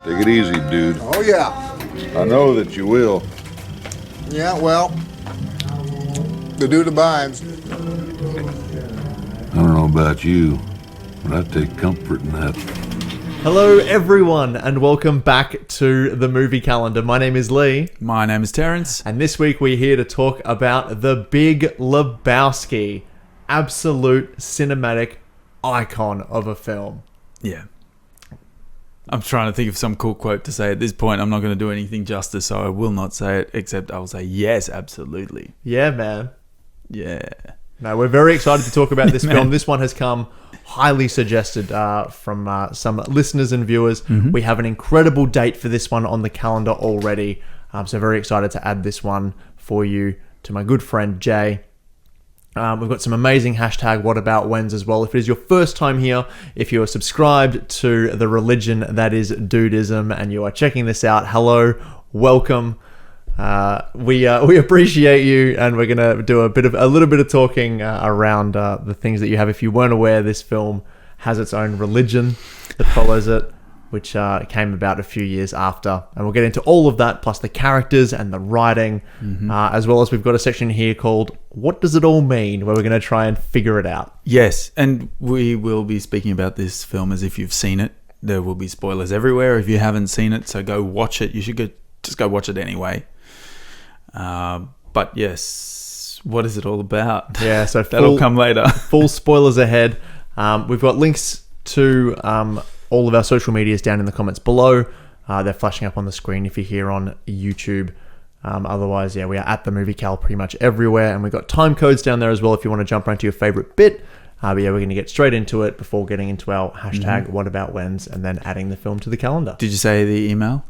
Take it easy, dude. Oh, yeah. I know that you will. Yeah, well, the dude abides. I don't know about you, but I take comfort in that. Hello, everyone, and welcome back to the movie calendar. My name is Lee. My name is Terrence. And this week we're here to talk about the Big Lebowski. Absolute cinematic icon of a film. Yeah. I'm trying to think of some cool quote to say at this point. I'm not going to do anything justice, so I will not say it, except I will say yes, absolutely. Yeah, man. Yeah. No, we're very excited to talk about this film. This one has come highly suggested from some listeners and viewers. Mm-hmm. We have an incredible date for this one on the calendar already. So very excited to add this one for you to my good friend Jay. We've got some amazing hashtag whataboutwhens as well. If it is your first time here, if you are subscribed to the religion that is dudism and you are checking this out, hello, welcome. We appreciate you, and we're gonna do a little bit of talking around the things that you have. If you weren't aware, this film has its own religion that follows it, which came about a few years after, and we'll get into all of that, plus the characters and the writing, as well as we've got a section here called "What Does It All Mean?" where we're gonna try and figure it out. Yes, and we will be speaking about this film as if you've seen it. There will be spoilers everywhere if you haven't seen it, so go watch it. You should just go watch it anyway. But yes, what is it all about? Yeah, so that'll come later. Full spoilers ahead. We've got links to all of our social medias down in the comments below. They're flashing up on the screen if you're here on YouTube. Otherwise, yeah, we are at the Movie Cal pretty much everywhere, and we've got time codes down there as well if you want to jump right to your favorite bit. But yeah, we're going to get straight into it before getting into our hashtag whataboutwhens and then adding the film to the calendar. Did you say the email?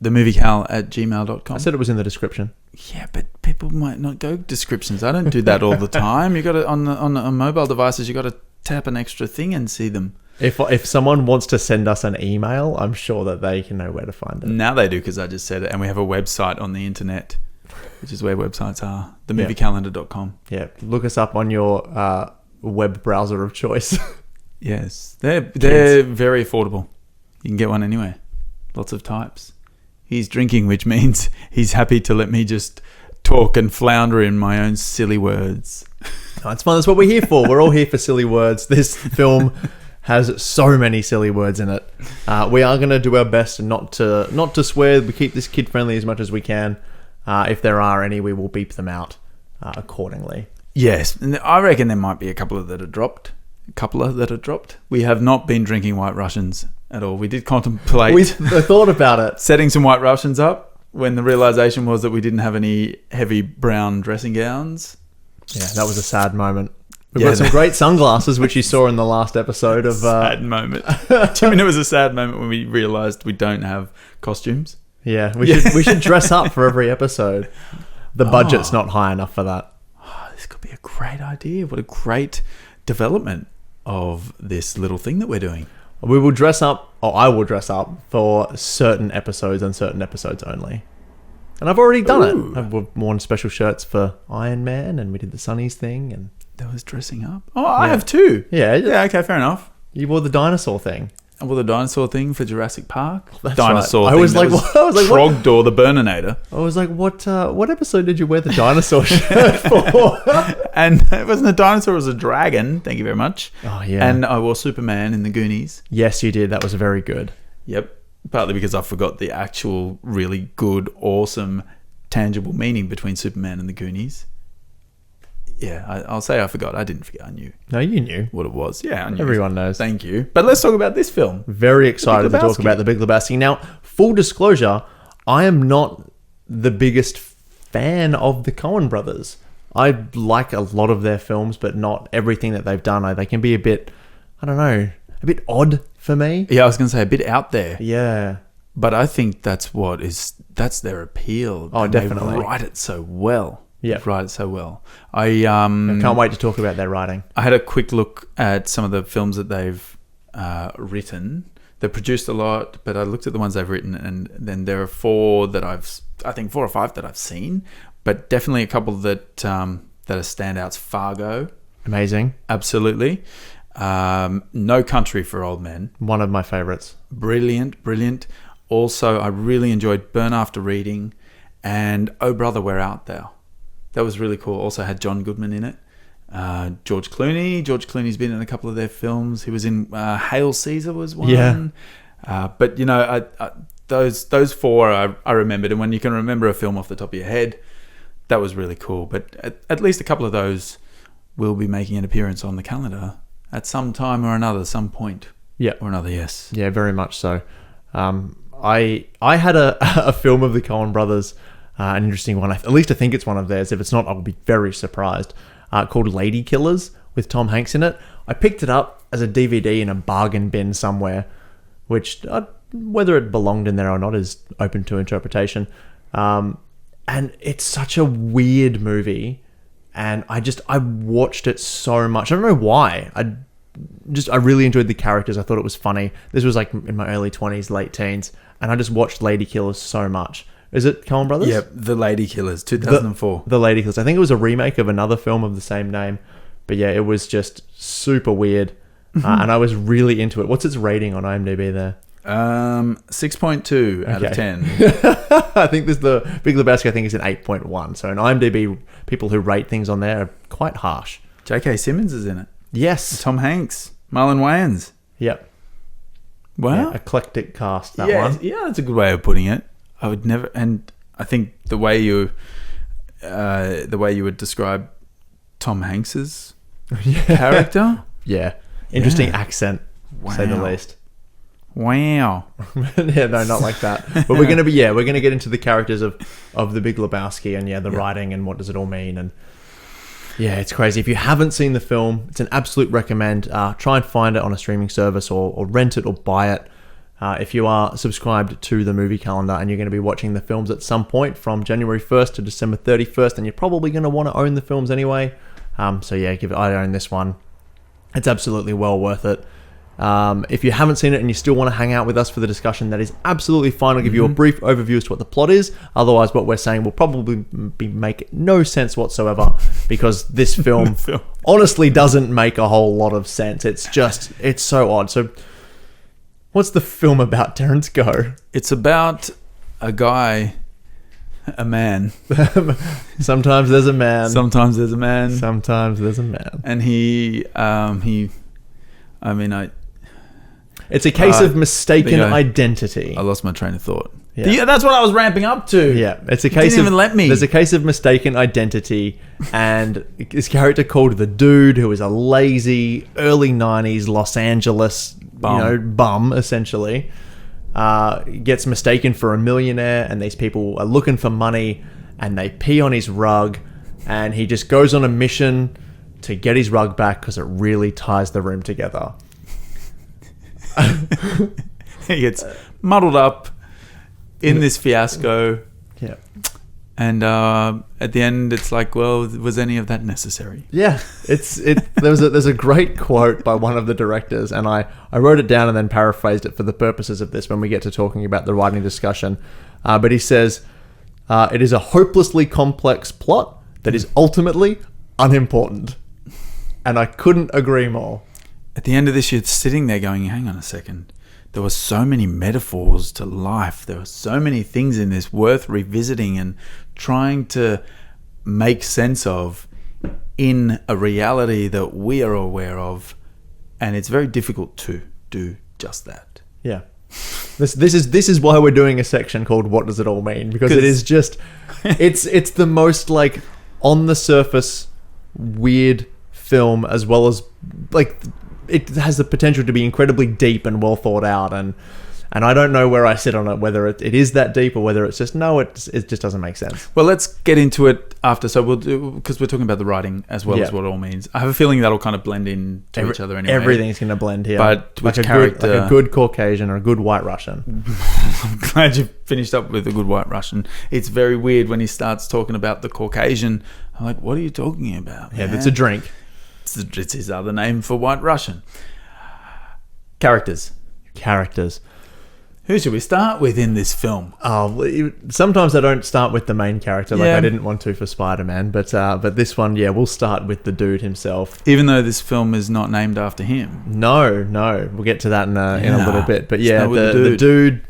themoviecal@gmail.com. I said it was in the description. Yeah, but people might not go descriptions. I don't do that all the time. You got to on mobile devices. You got to tap an extra thing and see them. If someone wants to send us an email, I'm sure that they can know where to find it. Now they do, because I just said it, and we have a website on the internet, which is where websites are. themoviecalendar.com. Yeah, look us up on your web browser of choice. Yes, they're very affordable. You can get one anywhere. Lots of types. He's drinking, which means he's happy to let me just talk and flounder in my own silly words. No, it's fun. That's what we're here for. We're all here for silly words. This film has so many silly words in it. We are going to do our best not to swear. We keep this kid friendly as much as we can. If there are any, we will beep them out accordingly. Yes, and I reckon there might be a couple that are dropped. We have not been drinking White Russians at all. We did contemplate. We thought about it. Setting some White Russians up when the realization was that we didn't have any heavy brown dressing gowns. Yeah, that was a sad moment. We've got some great sunglasses, which you saw in the last episode of... Sad moment. Do you mean it was a sad moment when we realized we don't have costumes? Yeah, we should dress up for every episode. The budget's not high enough for that. Oh, this could be a great idea. What a great development of this little thing that we're doing. We will dress up, or I will dress up for certain episodes and certain episodes only. And I've already done it. I've worn special shirts for Iron Man, and we did the Sunnies thing. And that was dressing up. Oh, I have too. Yeah. Yeah, okay, fair enough. You wore the dinosaur thing. I wore the dinosaur thing for Jurassic Park. That's dinosaur right. thing. I was like, Trogdor the Burninator. I was like, what episode did you wear the dinosaur shirt for? And it wasn't a dinosaur, it was a dragon. Thank you very much. Oh, yeah. And I wore Superman in the Goonies. Yes, you did. That was very good. Yep. Partly because I forgot the actual really good, awesome, tangible meaning between Superman and the Goonies. Yeah, I'll say I forgot. I didn't forget. I knew. No, you knew what it was. Yeah, I knew. Everyone knows. Thank you. But let's talk about this film. Very excited to talk about The Big Lebowski. Now, full disclosure, I am not the biggest fan of the Coen brothers. I like a lot of their films, but not everything that they've done. They can be a bit, I don't know, a bit odd for me. Yeah, I was going to say a bit out there. Yeah. But I think that's their appeal. Oh, definitely. They write it so well. Yeah, write it so well. I can't wait to talk about their writing. I had a quick look at some of the films that they've written. They've produced a lot, but I looked at the ones they've written, and then there are four or five that I've seen, but definitely a couple that are standouts. Fargo, amazing, absolutely. No Country for Old Men, one of my favorites. Brilliant. also, I really enjoyed Burn After Reading and Oh Brother, Where Art Thou? That was really cool. Also had John Goodman in it. George Clooney. George Clooney's been in a couple of their films. He was in Hail Caesar was one. Yeah. But, you know, those four I remembered. And when you can remember a film off the top of your head, that was really cool. But at least a couple of those will be making an appearance on the calendar at some time or another, some point. Yeah. Or another, yes. Yeah, very much so. I had a film of the Coen brothers, an interesting one. At least I think it's one of theirs. If it's not, I'll be very surprised. Called Lady Killers with Tom Hanks in it. I picked it up as a DVD in a bargain bin somewhere, which whether it belonged in there or not is open to interpretation. And it's such a weird movie, and I watched it so much. I don't know why. I really enjoyed the characters. I thought it was funny. This was like in my early 20s, late teens, and I just watched Lady Killers so much. Is it Coen Brothers? Yep, The Lady Killers, 2004. The Lady Killers. I think it was a remake of another film of the same name. But yeah, it was just super weird. And I was really into it. What's its rating on IMDb there? 6.2 out of 10. I think there's the Big Lebowski, I think is an 8.1. So in IMDb, people who rate things on there are quite harsh. J.K. Simmons is in it. Yes. Tom Hanks. Marlon Wayans. Yep. Wow. Yeah, eclectic cast, that Yeah, one. yeah, that's a good way of putting it. I would never, and I think the way you would describe Tom Hanks's character. Yeah. Interesting Yeah. accent, to say the least. Wow. Yeah, no, not like that. But we're gonna get into the characters of the Big Lebowski and the writing and what does it all mean. And yeah, it's crazy. If you haven't seen the film, it's an absolute recommend. Try and find it on a streaming service or rent it or buy it. If you are subscribed to the movie calendar and you're going to be watching the films at some point from January 1st to December 31st, and you're probably going to want to own the films anyway. So yeah, I own this one. It's absolutely well worth it. If you haven't seen it and you still want to hang out with us for the discussion, that is absolutely fine. I'll give you a brief overview as to what the plot is. Otherwise, what we're saying will probably make no sense whatsoever, because this film honestly doesn't make a whole lot of sense. It's so odd. So what's the film about, Terrence? Go. It's about a guy, a man. Sometimes there's a man. Sometimes there's a man. Sometimes there's a man. And it's a case of mistaken identity. I lost my train of thought. Yeah. That's what I was ramping up to. Yeah, it's a case didn't even let me. There's a case of mistaken identity, and this character called the Dude, who is a lazy early 90s Los Angeles bum essentially, gets mistaken for a millionaire, and these people are looking for money, and they pee on his rug, and he just goes on a mission to get his rug back because it really ties the room together. He gets muddled up in this fiasco. Yeah. And at the end, it's like, well, was any of that necessary? Yeah, there's a great quote by one of the directors, and I wrote it down and then paraphrased it for the purposes of this when we get to talking about the writing discussion. But he says, it is a hopelessly complex plot that is ultimately unimportant. And I couldn't agree more. At the end of this, you're sitting there going, hang on a second. There were so many metaphors to life. There were so many things in this worth revisiting and trying to make sense of in a reality that we are aware of. And it's very difficult to do just that. Yeah. This is why we're doing a section called What Does It All Mean? Because it is just, it's the most like on the surface weird film, as well as like it has the potential to be incredibly deep and well thought out, and I don't know where I sit on it, whether it is that deep or whether it's just it just doesn't make sense. Well, let's get into it after. So we'll do, because we're talking about the writing as well as what it all means. I have a feeling that'll kind of blend in to each other anyway. Everything's going to blend here, but like which character? like a good Caucasian or a good White Russian. I'm glad you finished up with a good White Russian. It's very weird when he starts talking about the Caucasian. I'm like, what are you talking about? Yeah, man? it's a drink. It's his other name for White Russian. Characters. Who should we start with in this film? Oh, sometimes I don't start with the main character, like I didn't want to for Spider-Man, but this one, we'll start with the dude himself. Even though this film is not named after him. No, we'll get to that in a little bit. But yeah, the dude,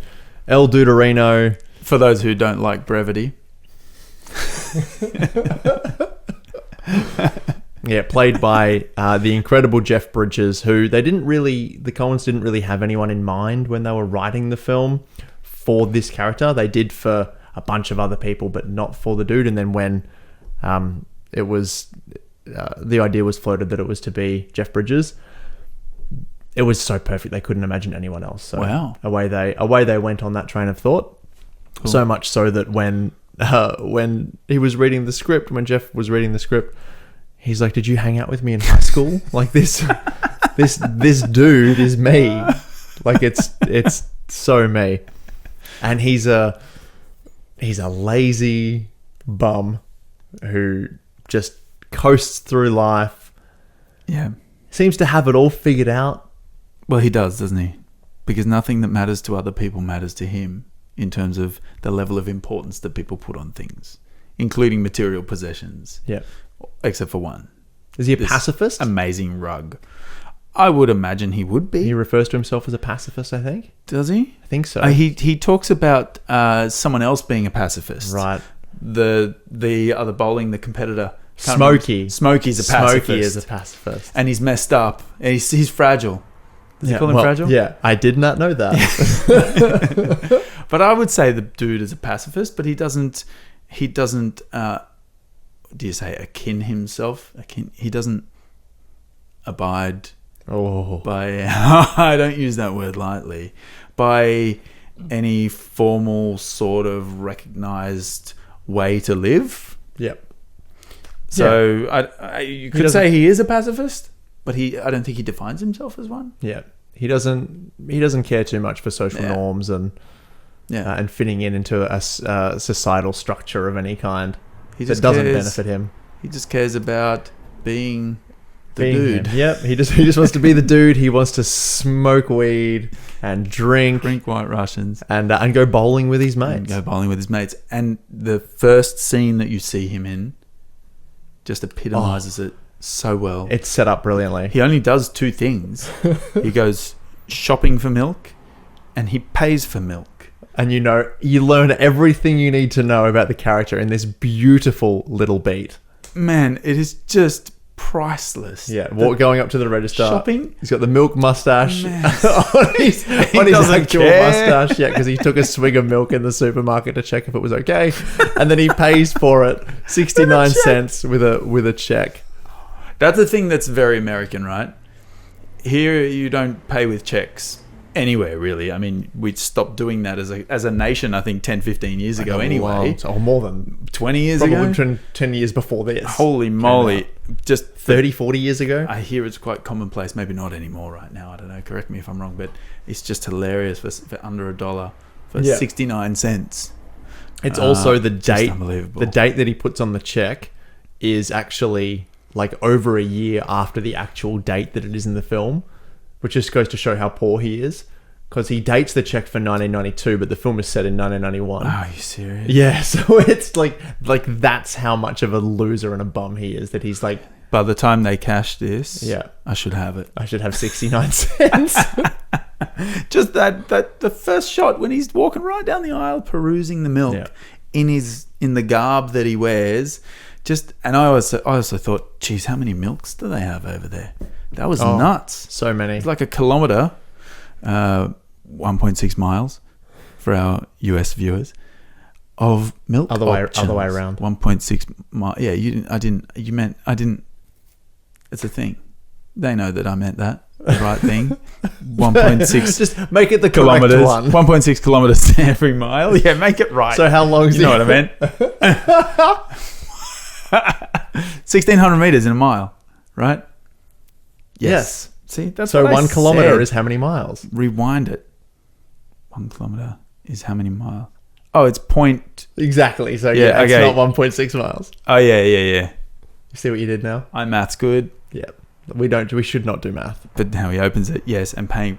El Duderino. For those who don't like brevity. Yeah, played by the incredible Jeff Bridges, who the Coens didn't really have anyone in mind when they were writing the film for this character. They did for a bunch of other people, but not for the dude. And then when it was, the idea was floated that it was to be Jeff Bridges, it was so perfect they couldn't imagine anyone else. So wow. away they went on that train of thought. Cool. So much so that when he was reading the script, when Jeff was reading the script, he's like, "Did you hang out with me in high school? Like this dude is me. Like it's so me." And he's a lazy bum who just coasts through life. Yeah. Seems to have it all figured out. Well, he does, doesn't he? Because nothing that matters to other people matters to him in terms of the level of importance that people put on things, including material possessions. Yeah. Except for one. Is he a pacifist? Amazing rug. I would imagine he would be. He refers to himself as a pacifist, I think. Does he? I think so. He talks about someone else being a pacifist. Right. The other bowling, the competitor. Smokey's a pacifist. Smokey is a pacifist. And he's messed up. And he's fragile. Does he call him fragile? Yeah, I did not know that. But I would say the dude is a pacifist, but he doesn't, do you say akin himself? He doesn't abide by, I don't use that word lightly, by any formal sort of recognized way to live. Yep. So you could say he is a pacifist, but I don't think he defines himself as one. Yeah. He doesn't care too much for social norms and fitting into a societal structure of any kind. That doesn't benefit him. He just cares about being the dude. Him. Yep. He just wants to be the dude. He wants to smoke weed and drink White Russians and go bowling with his mates. And the first scene that you see him in just epitomizes it so well. It's set up brilliantly. He only does two things. He goes shopping for milk and he pays for milk. And you learn everything you need to know about the character in this beautiful little beat. Man, it is just priceless. Yeah, going up to the register. Shopping. He's got the milk mustache on his actual mustache. Yeah, because he took a swig of milk in the supermarket to check if it was okay. And then he pays for it 69 cents with a check. That's the thing that's very American, right? Here, you don't pay with checks anywhere, really. I mean, we stopped doing that as a nation, I think, 10, 15 years ago anyway. Or more than 20 years ago? Probably 10 years before this. Holy moly. Just 30, 40 years ago? I hear it's quite commonplace. Maybe not anymore right now. I don't know. Correct me if I'm wrong. But it's just hilarious for under $1 for 69 cents. It's also the date. Unbelievable. The date that he puts on the check is actually like over a year after the actual date that it is in the film, which just goes to show how poor he is, because he dates the check for 1992, but the film is set in 1991. Are you serious? Yeah, so it's like that's how much of a loser and a bum he is, that he's like, by the time they cash this, I should have it. I should have 69 cents. Just the first shot when he's walking right down the aisle perusing the milk in the garb that he wears. And I also thought, geez, how many milks do they have over there? That was nuts. So many. It's like a kilometer, 1.6 miles for our US viewers of milk. Other way around. 1.6 miles. Yeah, you meant I didn't. It's a thing. They know that I meant that. The right thing. 1.6. Just make it the kilometers. Correct one. 1.6 kilometers every mile. Yeah, make it right. So how long is you know what I meant? 1,600 meters in a mile, right? Yes. See, that's so what 1 kilometer said. is how many miles? Rewind it. 1 kilometer is how many miles? Oh, it's point. Exactly. So Yeah, it's okay. not 1.6 miles. Oh yeah. You see what you did now? My math's good, Yeah. We should not do math. but now he opens it. Yes, and paying.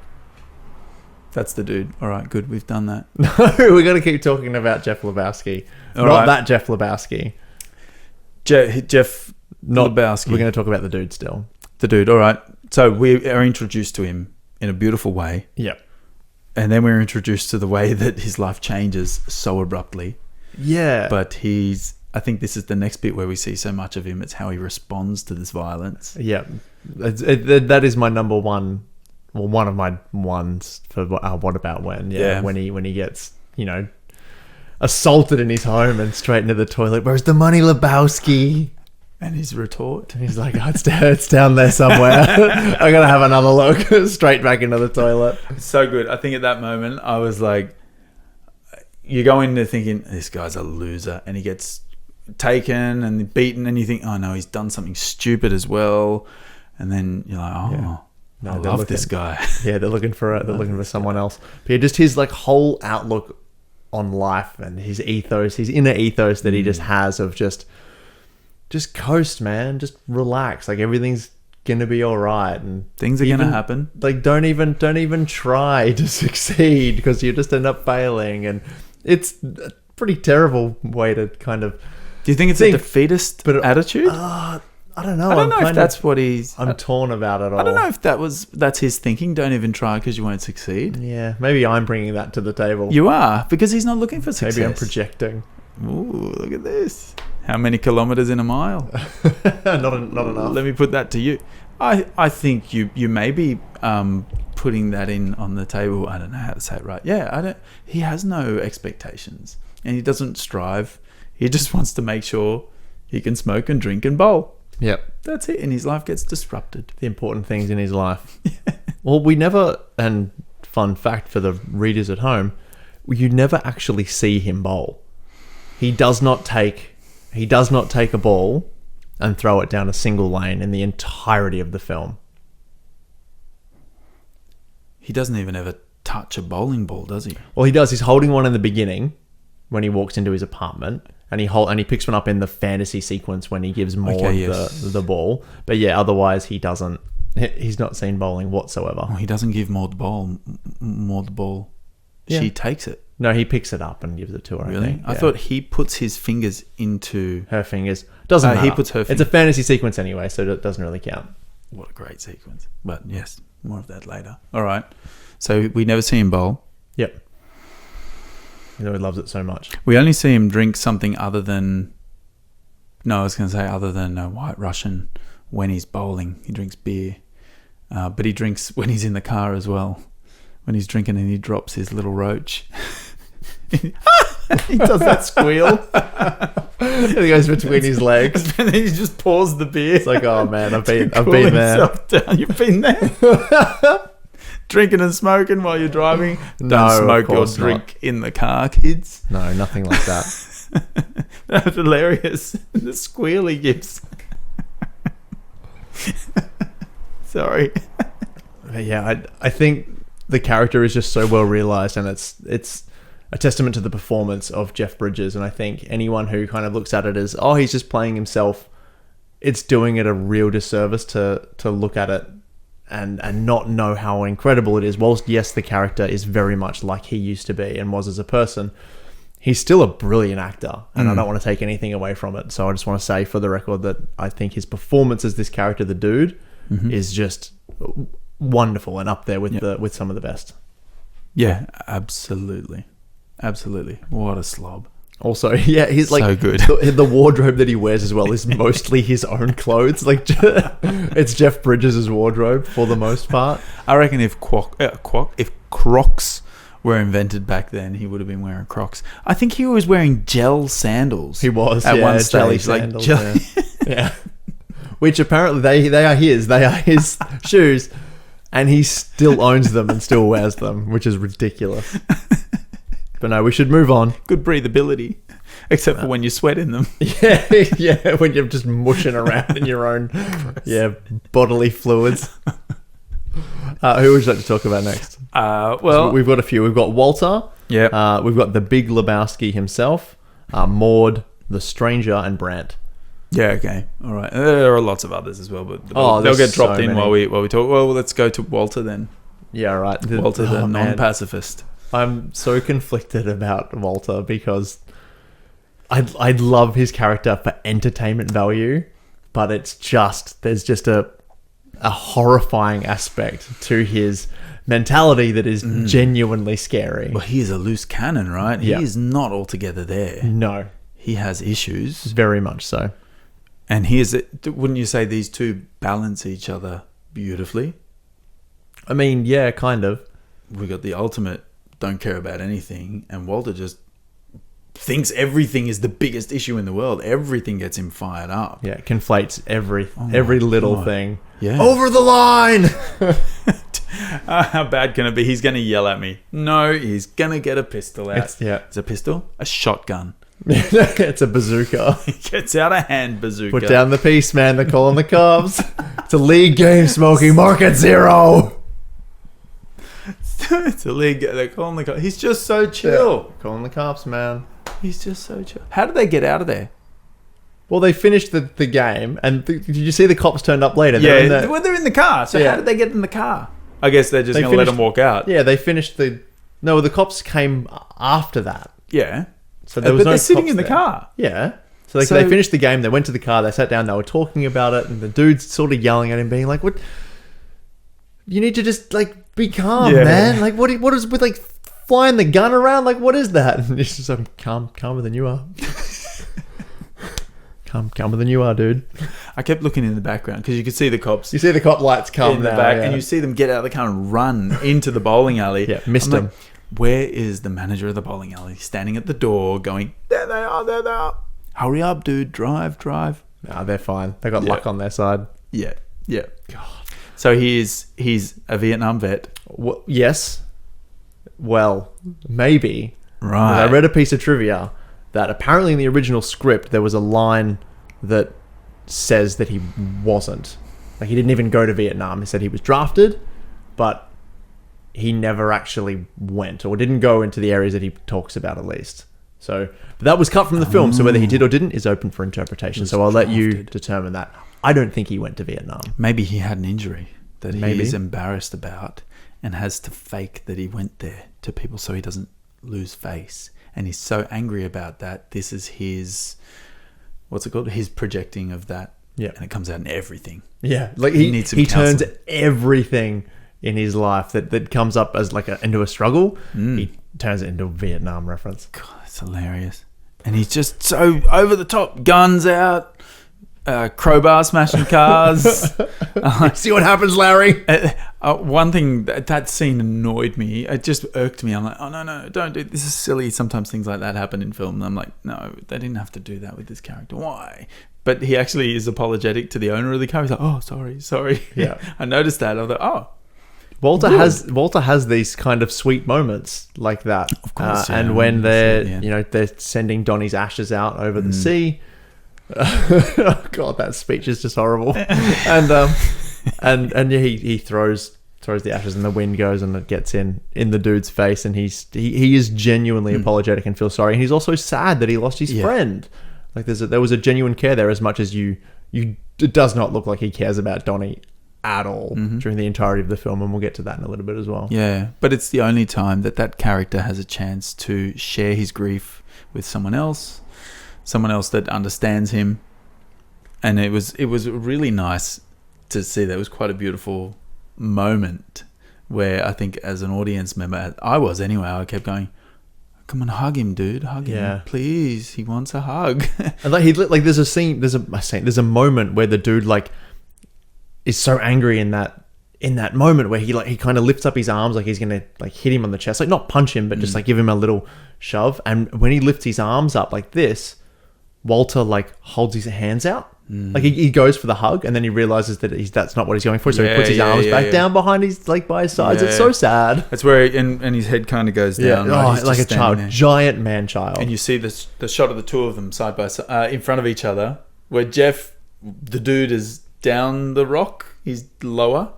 That's the dude. All right, good. We've done that. No, we're going to keep talking about Jeff Lebowski. All Not right. that Jeff Lebowski. Jeff Not Lebowski. We're going to talk about the dude still. The dude. All right. So we are introduced to him in a beautiful way. Yep. And then we're introduced to the way that his life changes so abruptly. Yeah. But I think this is the next bit where we see so much of him. It's how he responds to this violence. Yeah. That is my number one. Well, one of my ones for What About When. Yeah. When he gets, assaulted in his home and straight into the toilet. Where's the money, Lebowski? And his retort. He's like, oh, it's down there somewhere. I gotta have another look. Straight back into the toilet. So good. I think at that moment, I was like, you go into thinking, this guy's a loser. And he gets taken and beaten. And you think, oh no, he's done something stupid as well. And then you're like, oh, I love this guy. Yeah, they're looking for someone else. But yeah, just his like whole outlook on life and his ethos, his inner ethos that he just has of just coast, man. Just relax. Like everything's gonna be all right, and things are gonna happen. Like don't even try to succeed because you just end up failing, and it's a pretty terrible way to kind of. Do you think it's a defeatist attitude? I don't know. I don't know if that's what he's. I'm torn about it all. I don't know if that's his thinking. Don't even try because you won't succeed. Yeah, maybe I'm bringing that to the table. You are, because he's not looking for success. Maybe I'm projecting. Ooh, look at this. How many kilometers in a mile? Not enough. Let me put that to you. I think you may be putting that in on the table. I don't know how to say it right. Yeah, he has no expectations and he doesn't strive. He just wants to make sure he can smoke and drink and bowl. Yep. That's it. And his life gets disrupted. The important things in his life. Well, we never, and fun fact for the readers at home, you never actually see him bowl. He does not take a ball and throw it down a single lane in the entirety of the film. He doesn't even ever touch a bowling ball, does he? Well, he does. He's holding one in the beginning when he walks into his apartment, and he picks one up in the fantasy sequence when he gives Maud the ball. But yeah, otherwise he doesn't. He's not seen bowling whatsoever. Well, he doesn't give Maud the ball. Yeah. She takes it. No, he picks it up and gives it to her. Really? I think. I thought he puts his fingers into her fingers. Doesn't matter. He puts her fingers. It's a fantasy sequence anyway, so it doesn't really count. What a great sequence. But yes, more of that later. All right. So we never see him bowl. Yep. He loves it so much. We only see him drink something other than a White Russian when he's bowling. He drinks beer. But he drinks when he's in the car as well. When he's drinking and he drops his little roach. He does that squeal. It goes between his legs. And then he just pours the beer. It's like, oh man, I've been there. Down. You've been there. Drinking and smoking while you're driving. Don't smoke or drink in the car, kids. No, nothing like that. That's hilarious. The squeal he gives. Sorry. Yeah, I think the character is just so well realized, and it's a testament to the performance of Jeff Bridges. And I think anyone who kind of looks at it as, oh, he's just playing himself, it's doing it a real disservice to look at it and not know how incredible it is. Whilst, yes, the character is very much like he used to be and was as a person, he's still a brilliant actor, and I don't want to take anything away from it. So I just want to say for the record that I think his performance as this character, the dude, is just wonderful and up there with some of the best. Yeah, absolutely. What a slob. Also, yeah, he's like so good. The wardrobe that he wears as well is mostly his own clothes. Like it's Jeff Bridges' wardrobe for the most part. I reckon if Crocs were invented back then, he would have been wearing Crocs. I think he was wearing gel sandals. He was at one jelly stage, sandals, like jelly. Yeah. Which apparently they are his. They are his shoes, and he still owns them and still wears them, which is ridiculous. But no, we should move on. Good breathability, except for when you sweat in them. Yeah, when you're just mushing around in your own, bodily fluids. Who would you like to talk about next? Well, so we've got a few. We've got Walter. Yeah. We've got the Big Lebowski himself, Maud, the Stranger, and Brandt. Yeah. Okay. All right. There are lots of others as well, but they'll get dropped in while we talk. Well, let's go to Walter then. Yeah. Right. Walter, the non-pacifist. I'm so conflicted about Walter because I'd love his character for entertainment value, but there's just a a horrifying aspect to his mentality that is genuinely scary. Well, he is a loose cannon, right? Yeah. He is not altogether there. No, He has issues. very much so. And wouldn't you say these two balance each other beautifully? I mean, yeah, kind of. We got the ultimate don't care about anything, and Walter just thinks everything is the biggest issue in the world. Everything gets him fired up. Yeah, it conflates every little God. thing. Yeah. Over the line! How bad can it be? He's going to yell at me. No, he's going to get a pistol out. It's a pistol? A shotgun. It's a bazooka. He gets out a hand bazooka. Put down the piece, man. They're calling the cops. It's a league game, Smokey. Market 0. It's a league. They're calling the cops. He's just so chill. Yeah. Calling the cops, man. He's just so chill. How did they get out of there? Well, they finished the game, and did you see the cops turned up later? They're in the car. So Yeah. how did they get in the car? I guess they're just They going to let finished- them walk out. Yeah, they finished No, the cops came after that. Yeah. So there was but no they're sitting cops in the there. car. Yeah. So So- they finished the game, they went to the car, they sat down, they were talking about it, and the dude's sort of yelling at him, being like, "What? You need to just, like, be calm, Yeah. man. Like, what is with, like, flying the gun around? Like, what is that?" And he's just like, calmer than you are. Calmer than you are, dude. I kept looking in the background because you could see the cops You see the cop lights come in the now, back, yeah. and you see them get out of the car and run into the bowling alley. Yeah, missed I'm like, them. where is the manager of the bowling alley? Standing at the door, going, "There they are, there they are. Hurry up, dude! Drive." Nah, they're fine. They got luck on their side. Yeah. God. So he's a Vietnam vet, Yes. Well, maybe. right? I read a piece of trivia that apparently in the original script there was a line that says that he wasn't. Like, he didn't even go to Vietnam. He said he was drafted, but he never actually went or didn't go into the areas that he talks about, at least. So, but that was cut from the film. So whether he did or didn't is open for interpretation. So I'll let you drafted. determine that. I don't think he went to Vietnam. Maybe he had an injury that Maybe. he is embarrassed about and has to fake that he went there to people so he doesn't lose face. And he's so angry about that. This is his, what's it called? His projecting of that. Yeah. And it comes out in everything. Yeah, like He needs some he turns counseling. everything in his life that comes up as like into a struggle. Mm. He turns it into a Vietnam reference. God, it's hilarious. And he's just so over the top. Guns out, crowbar smashing cars. See what happens, Larry? One thing, that scene annoyed me. It just irked me. I'm like, oh, no, don't do this. Is silly. Sometimes things like that happen in film. And I'm like, no, they didn't have to do that with this character. Why? But he actually is apologetic to the owner of the car. He's like, oh, sorry. Yeah. I noticed that. I was like, oh. Walter Good. has these kind of sweet moments like that. Of course, yeah. And when they're Yeah. they're sending Donnie's ashes out over the sea. Oh God, that speech is just horrible. and he throws the ashes and the wind goes and it gets in the dude's face, and he is genuinely apologetic and feels sorry, and he's also sad that he lost his friend. Like there was a genuine care there, as much as it does not look like he cares about Donnie at all during the entirety of the film, and we'll get to that in a little bit as well. Yeah, but it's the only time that character has a chance to share his grief with someone else that understands him, and it was really nice to see. That was quite a beautiful moment where I think as an audience member, I was anyway, I kept going, come on, hug him, dude, hug him, please. He wants a hug. And like there's a moment where the dude like is so angry in that moment where he kind of lifts up his arms like he's gonna like hit him on the chest, like not punch him, but just like give him a little shove. And when he lifts his arms up like this, Walter like holds his hands out, like he goes for the hug, and then he realizes that that's not what he's going for, so he puts his arms back down behind his by his sides. It's so sad. That's where and his head kind of goes down. Right? He's like a just standing child, there. giant man child. And you see the shot of the two of them side by side in front of each other, where Jeff, the dude, is down the rock. He's lower.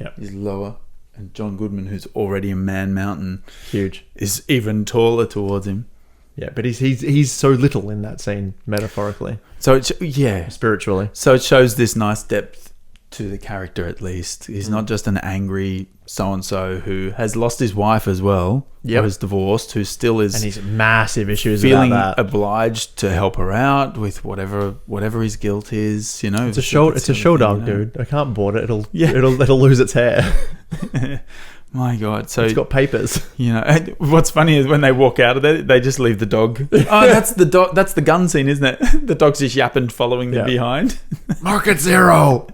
Yeah, he's lower, and John Goodman, who's already a man mountain, huge, is even taller towards him. Yeah, but he's so little in that scene, metaphorically. So spiritually. So it shows this nice depth to the character. At least he's not just an angry so-and-so who has lost his wife as well, Yep. who is divorced, who still is And he's massive issues feeling about that. obliged to help her out with whatever his guilt is, you know. It's a show. It's a show dog, dude. I can't board it. It'll lose its hair. My God. So It's got papers. you know, what's funny is when they walk out of there, they just leave the dog. Oh, that's the dog. That's the gun scene, isn't it? The dog's just yapping, following them behind. Market zero.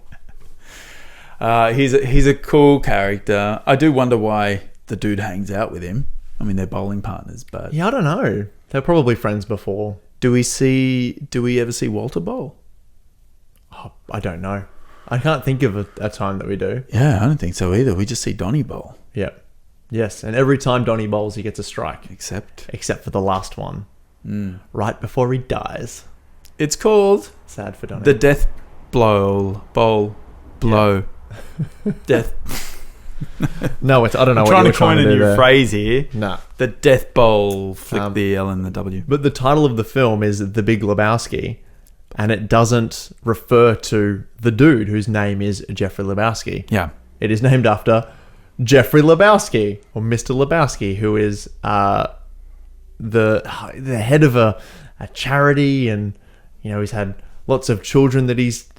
He's a cool character. I do wonder why the dude hangs out with him. I mean, they're bowling partners, but Yeah, I don't know. They're probably friends before. do we ever see Walter bowl? Oh, I don't know. I can't think of a time that we do. Yeah, I don't think so either. We just see Donnie bowl, Yeah. Yes, and every time Donnie bowls, he gets a strike, except except for the last one, right before he dies. it's called Sad for Donnie. the death blow. Death. No, I don't know I'm what trying you to were coin trying a to do new there. phrase here. Nah. The death bowl. Flick the L and the W. But the title of the film is The Big Lebowski, and it doesn't refer to the dude whose name is Jeffrey Lebowski. Yeah. It is named after Jeffrey Lebowski, or Mr. Lebowski, who is the head of a charity, and you know he's had lots of children that he's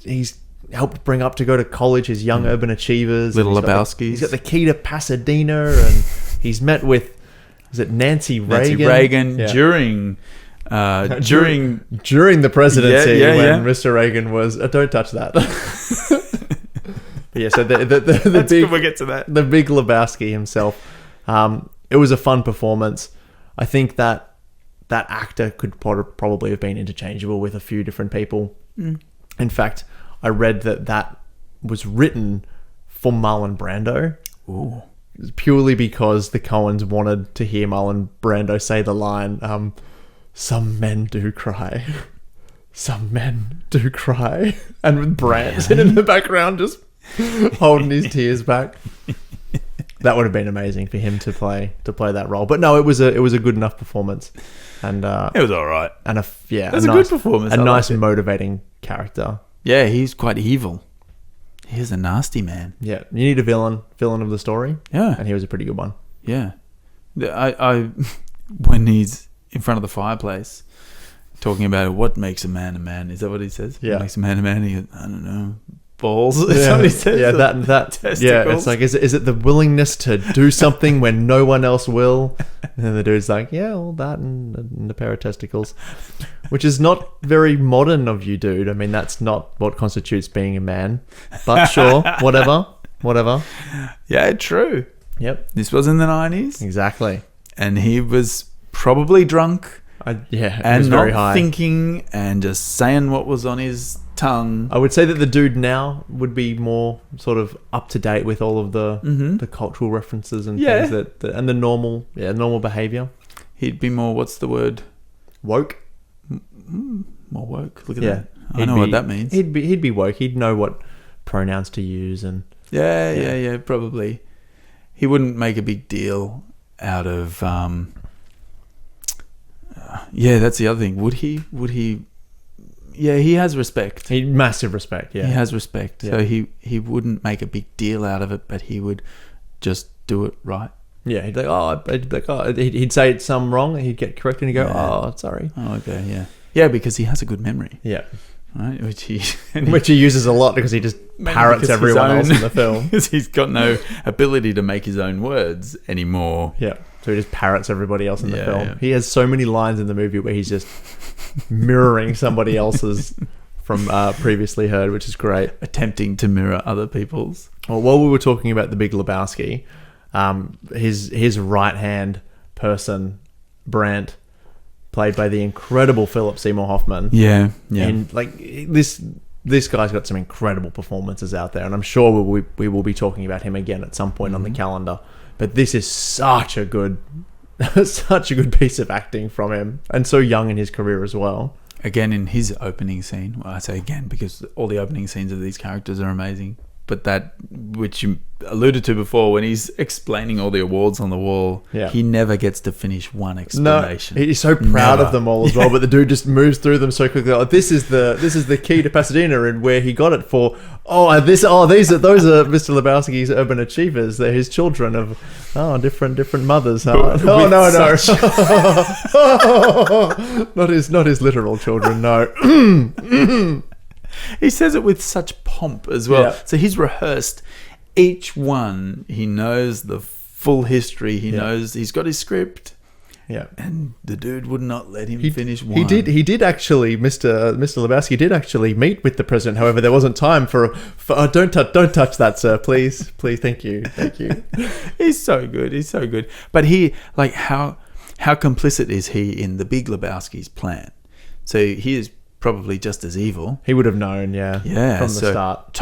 helped bring up to go to college. His young urban achievers, Little and Lebowskis. He's got the key to Pasadena, and he's met with Nancy Reagan Yeah. during during the presidency Yeah, when Mr. Reagan was. Don't touch that. But yeah, so the That's big good, we'll get to that. the Big Lebowski himself. It was a fun performance. I think that actor could probably have been interchangeable with a few different people. In fact, I read that was written for Marlon Brando. Ooh. Purely because the Coens wanted to hear Marlon Brando say the line, "Some men do cry, some men do cry," and with Brand sitting in the background just holding his tears back. That would have been amazing for him to play that role. But no, it was a good enough performance, and It was all right. and It was a good performance. a I nice liked it. motivating character. Yeah, he's quite evil. He's a nasty man. Yeah, you need a villain of the story, Yeah. and he was a pretty good one. Yeah. I when he's in front of the fireplace talking about what makes a man, is that what he says? Yeah. What makes a man? He goes, I don't know, balls. Is that what he says? Yeah, that. Yeah, Testicles. it's like, is it the willingness to do something when no one else will? And then the dude's like, yeah, all that and a pair of testicles, which is not very modern of you, dude. I mean, that's not what constitutes being a man. But sure, whatever. Yeah, true. Yep, This was in the 90s, exactly. and he was probably drunk It and was not very high. thinking and just saying what was on his tongue. I would say that the dude now would be more sort of up to date with all of the cultural references and Yeah. things that and the normal behavior. He'd be more, what's the word? Woke. More woke. Look at Yeah, that. I know what that means. He'd be woke. He'd know what pronouns to use, and Yeah, probably. He wouldn't make a big deal out of. Yeah, that's the other thing. Would he? Yeah, he has respect. he massive respect. Yeah, He has respect, Yeah. so he wouldn't make a big deal out of it, but he would just do it right. yeah. He'd be like, oh, he'd say some wrong, and he'd get corrected, and he'd go, Yeah. oh, sorry. Oh, okay, yeah, because he has a good memory, Yeah, right? Which he uses a lot because he just Mainly parrots because his everyone else own- in the film. because he's got no ability to make his own words anymore. Yeah, so he just parrots everybody else in the Yeah, film. yeah. He has so many lines in the movie where he's just mirroring somebody else's from previously heard, which is great. Attempting to mirror other people's. Well, while we were talking about the Big Lebowski, his right hand person, Brandt, played by the incredible Philip Seymour Hoffman. Yeah. And like this guy's got some incredible performances out there, and I'm sure we will be talking about him again at some point on the calendar. But this is such a good piece of acting from him, and so young in his career as well. Again, in his opening scene, well, I say again because all the opening scenes of these characters are amazing. but that, which you alluded to before, when he's explaining all the awards on the wall, he never gets to finish one explanation. No, he's so proud of them all as well, but the dude just moves through them so quickly. Like, this is the key to Pasadena and where he got it for. Those are Mr. Lebowski's urban achievers. They're his children of different mothers. Not his literal children. No. He says it with such pomp as well. Yeah. So he's rehearsed each one. He knows the full history. He knows he's got his script. Yeah. And the dude would not let him finish one. He did actually, Mr. Lebowski did actually meet with the president. However, there wasn't time for don't touch that, sir. Please, thank you. He's so good. But how complicit is he in the Big Lebowski's plan? So he is probably just as evil. He would have known, from the start.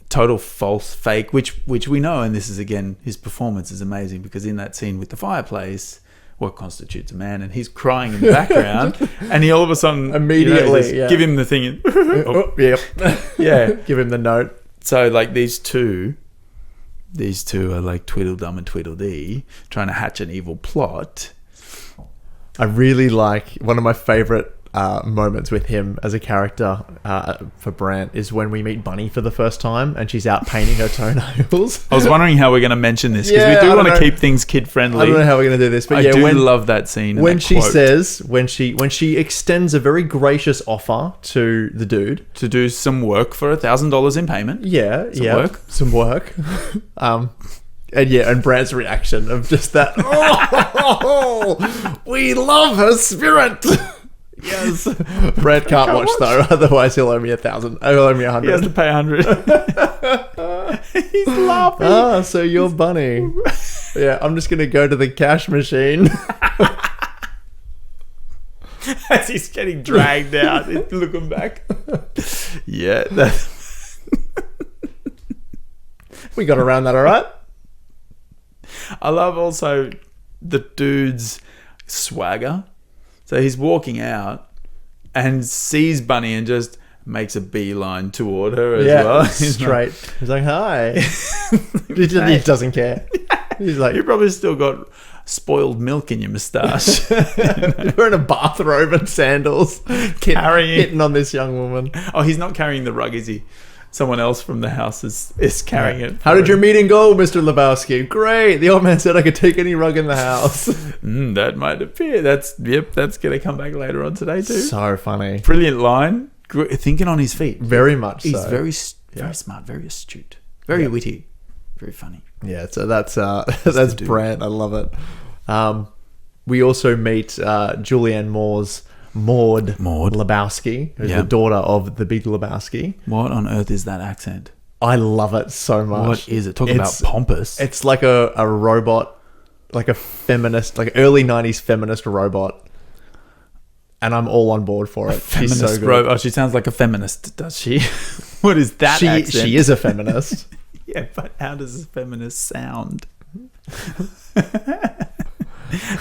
Total false fake, which we know, and this is again, his performance is amazing, because in that scene with the fireplace, what constitutes a man, and he's crying in the background, and he all of a sudden immediately give him the thing. Give him the note. So like these two are like Tweedledum and Tweedledee trying to hatch an evil plot. I really like one of my favorite moments with him as a character for Brandt is when we meet Bunny for the first time and she's out painting her toenails. I was wondering how we're going to mention this, because we do want to keep things kid friendly. I don't know how we're going to do this, but I love that scene. When she says, when she extends a very gracious offer to the dude to do some work for $1,000 in payment. Some work. And Brandt's reaction of just that. We love her spirit. Yes. Brad can't watch though, otherwise he'll owe me $1,000. He'll owe me $100. He has to pay $100. He's laughing. So you're Bunny. Yeah, I'm just gonna go to the cash machine. As he's getting dragged out, he's looking back. Yeah. We got around that all right. I love also the dude's swagger. So he's walking out and sees Bunny and just makes a beeline toward her as well. Straight. He's like, hi. He doesn't care. He's like, you probably still got spoiled milk in your moustache. Wearing a bathrobe and sandals, hitting on this young woman. Oh, he's not carrying the rug, is he? Someone else from the house is carrying it. How did your meeting go, Mr. Lebowski? Great. The old man said I could take any rug in the house. That might appear. That's going to come back later on today too. So funny. Brilliant line. Thinking on his feet. Very much He's so. very smart, very astute, very witty, very funny. Yeah, so that's Brandt. I love it. We also meet Julianne Moore's Maud Lebowski, who's the daughter of the Big Lebowski. What on earth is that accent? I love it so much. What is it? Talk about pompous. It's like a robot, like a feminist, like early 90s feminist robot. And I'm all on board for it. She's so good. Oh, she sounds like a feminist, does she? What is that accent? She is a feminist. Yeah, but how does a feminist sound?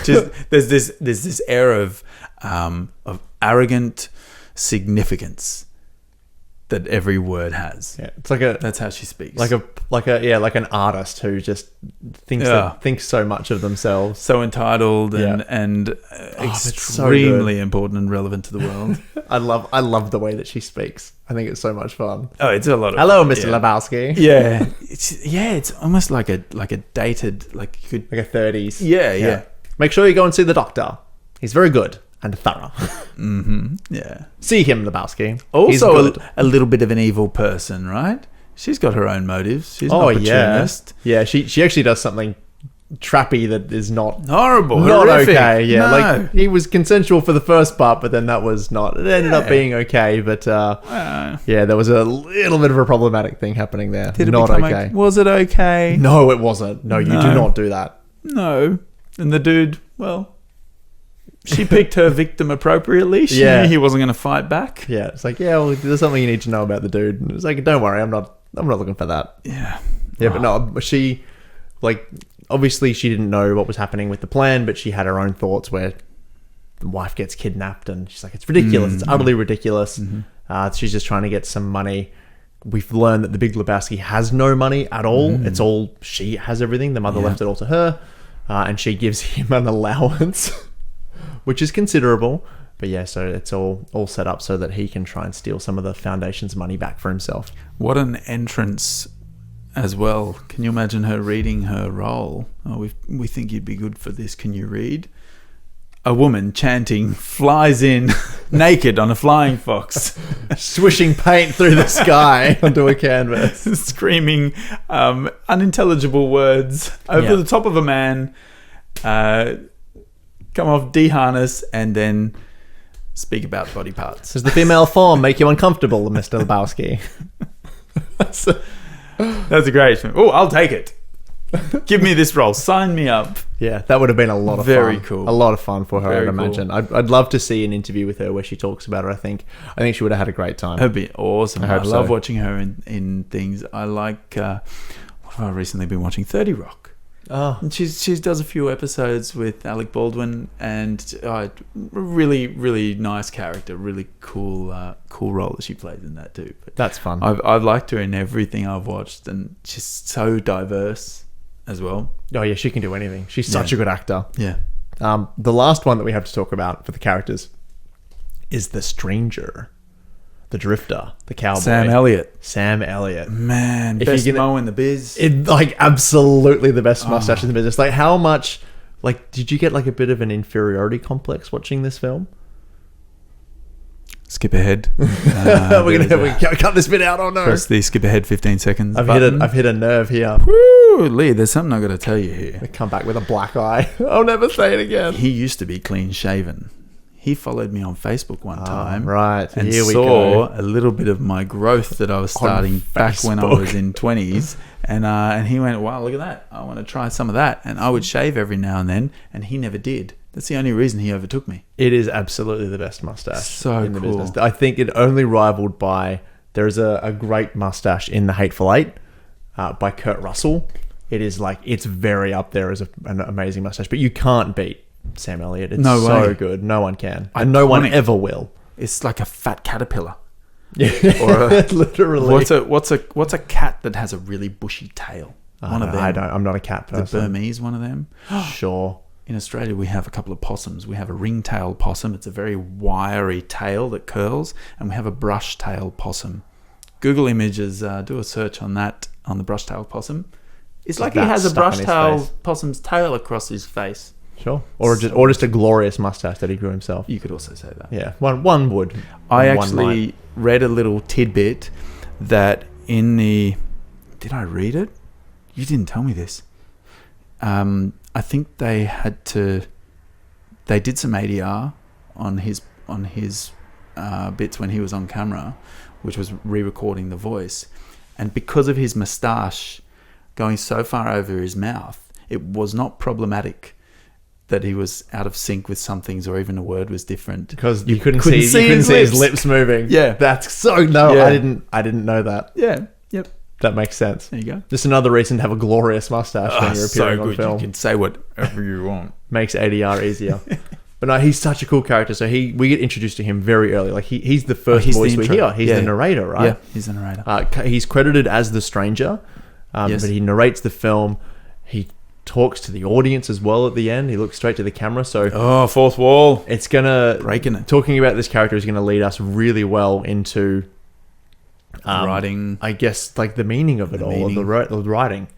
Just there's this air of arrogant significance that every word has. Yeah, it's that's how she speaks. Like an artist who just thinks so much of themselves. So entitled and extremely important and relevant to the world. I love the way that she speaks. I think it's so much fun. Oh, it's a lot of hello, Mr. Lebowski. Yeah, it's almost like a dated like a 30s. Yeah. Make sure you go and see the doctor. He's very good and thorough. Yeah. See him, Lebowski. Also a little bit of an evil person, right? She's got her own motives. She's an opportunist. Yeah, she actually does something trappy that is not horrible, not horrific. Okay. Yeah, No. like he was consensual for the first part, but then that was not. It ended up being okay, but there was a little bit of a problematic thing happening there. Not okay. Was it okay? No, it wasn't. No, you do not do that. No. And the dude, well, she picked her victim appropriately. She knew he wasn't going to fight back. Yeah, it's like, there's something you need to know about the dude. And it's like, don't worry, I'm not looking for that. Yeah. Yeah, but no, she, like, obviously she didn't know what was happening with the plan, but she had her own thoughts where the wife gets kidnapped and she's like, it's ridiculous. It's utterly ridiculous. She's just trying to get some money we've learned that the Big Lebowski has no money at all. It's all, she has everything. The mother left it all to her. And she gives him an allowance, which is considerable. But yeah, so it's all set up so that he can try and steal some of the foundation's money back for himself. What an entrance as well. Can you imagine her reading her role? Oh, we think you'd be good for this. Can you read? A woman chanting flies in naked on a flying fox. Swishing paint through the sky onto a canvas. Screaming unintelligible words over the top of a man. Come off, de-harness, and then speak about body parts. Does the female form make you uncomfortable, Mr. Lebowski? That's a great film. Oh, I'll take it. Give me this role. Sign me up. Yeah, that would have been a lot of fun. Very cool. A lot of fun for her, Very I'd imagine. cool. I'd love to see an interview with her where she talks about it. I think she would have had a great time. That'd be awesome. I hope love so. watching her in things. I like, what have I recently been watching? 30 Rock. Oh, And she does a few episodes with Alec Baldwin, and really, really nice character, really cool role that she plays in that too. But that's fun. I've liked her in everything I've watched, and she's so diverse as well. Oh yeah, she can do anything. She's such a good actor. Yeah. The last one that we have to talk about for the characters is the stranger, the drifter, the cowboy. Sam Elliott. Sam Elliott. Man, If best you're gonna- mo in the biz. Absolutely the best mustache in the business. Like, how much, did you get a bit of an inferiority complex watching this film? Skip ahead. We're gonna cut this bit out. Oh no! Press the skip ahead 15 seconds. I've button. hit a nerve here. Woo, Lee, there's something I got to tell you here. I come back with a black eye. I'll never say it again. He used to be clean shaven. He followed me on Facebook one time, right. And Here we saw go. a little bit of my growth that I was starting back when I Facebook. was in 20s, and he went, "Wow, look at that! I want to try some of that." And I would shave every now and then, and he never did. That's the only reason he overtook me. It is absolutely the best mustache So in the cool. business. I think it only rivaled by, there's a great mustache in The Hateful Eight by Kurt Russell. It is it's very up there as an amazing mustache, but you can't beat Sam Elliott. It's No so way. good. No one can. And no one Iconic. ever will. It's like a fat caterpillar. Yeah, Or literally. What's a cat that has a really bushy tail? One of them. I'm not a cat The person. Burmese, one of them. Sure. In Australia, we have a couple of possums. We have a ring-tailed possum. It's a very wiry tail that curls. And we have a brush-tailed possum. Google Images, do a search on that, on the brush-tailed possum. It's like he that has a stuck in his face. brush-tailed possum's tail across his face. Sure. Or just a glorious mustache that he grew himself. You could also say that. Yeah. One would. I One actually might. read a little tidbit that in the... Did I read it? You didn't tell me this. I think they did some ADR on his bits when he was on camera, which was re-recording the voice, and because of his moustache going so far over his mouth, it was not problematic that he was out of sync with some things, or even a word was different Because you couldn't see his lips moving. Yeah. That's so... No, Yeah. I didn't know that. Yeah, yep. That makes sense. There you go. Just another reason to have a glorious mustache when you're So appearing on good. film. You can say whatever you want. Makes ADR easier. But no, he's such a cool character. So we get introduced to him very early. He's the first he's the voice we intro. hear. He's Yeah. the narrator, right? Yeah, he's the narrator. He's credited as the stranger, Yes. but he narrates the film. He talks to the audience as well at the end. He looks straight to the camera. So Oh, fourth wall. it's gonna... Breaking it. Talking about this character is going to lead us really well into... Writing. I guess the meaning of it all, meaning. the writing.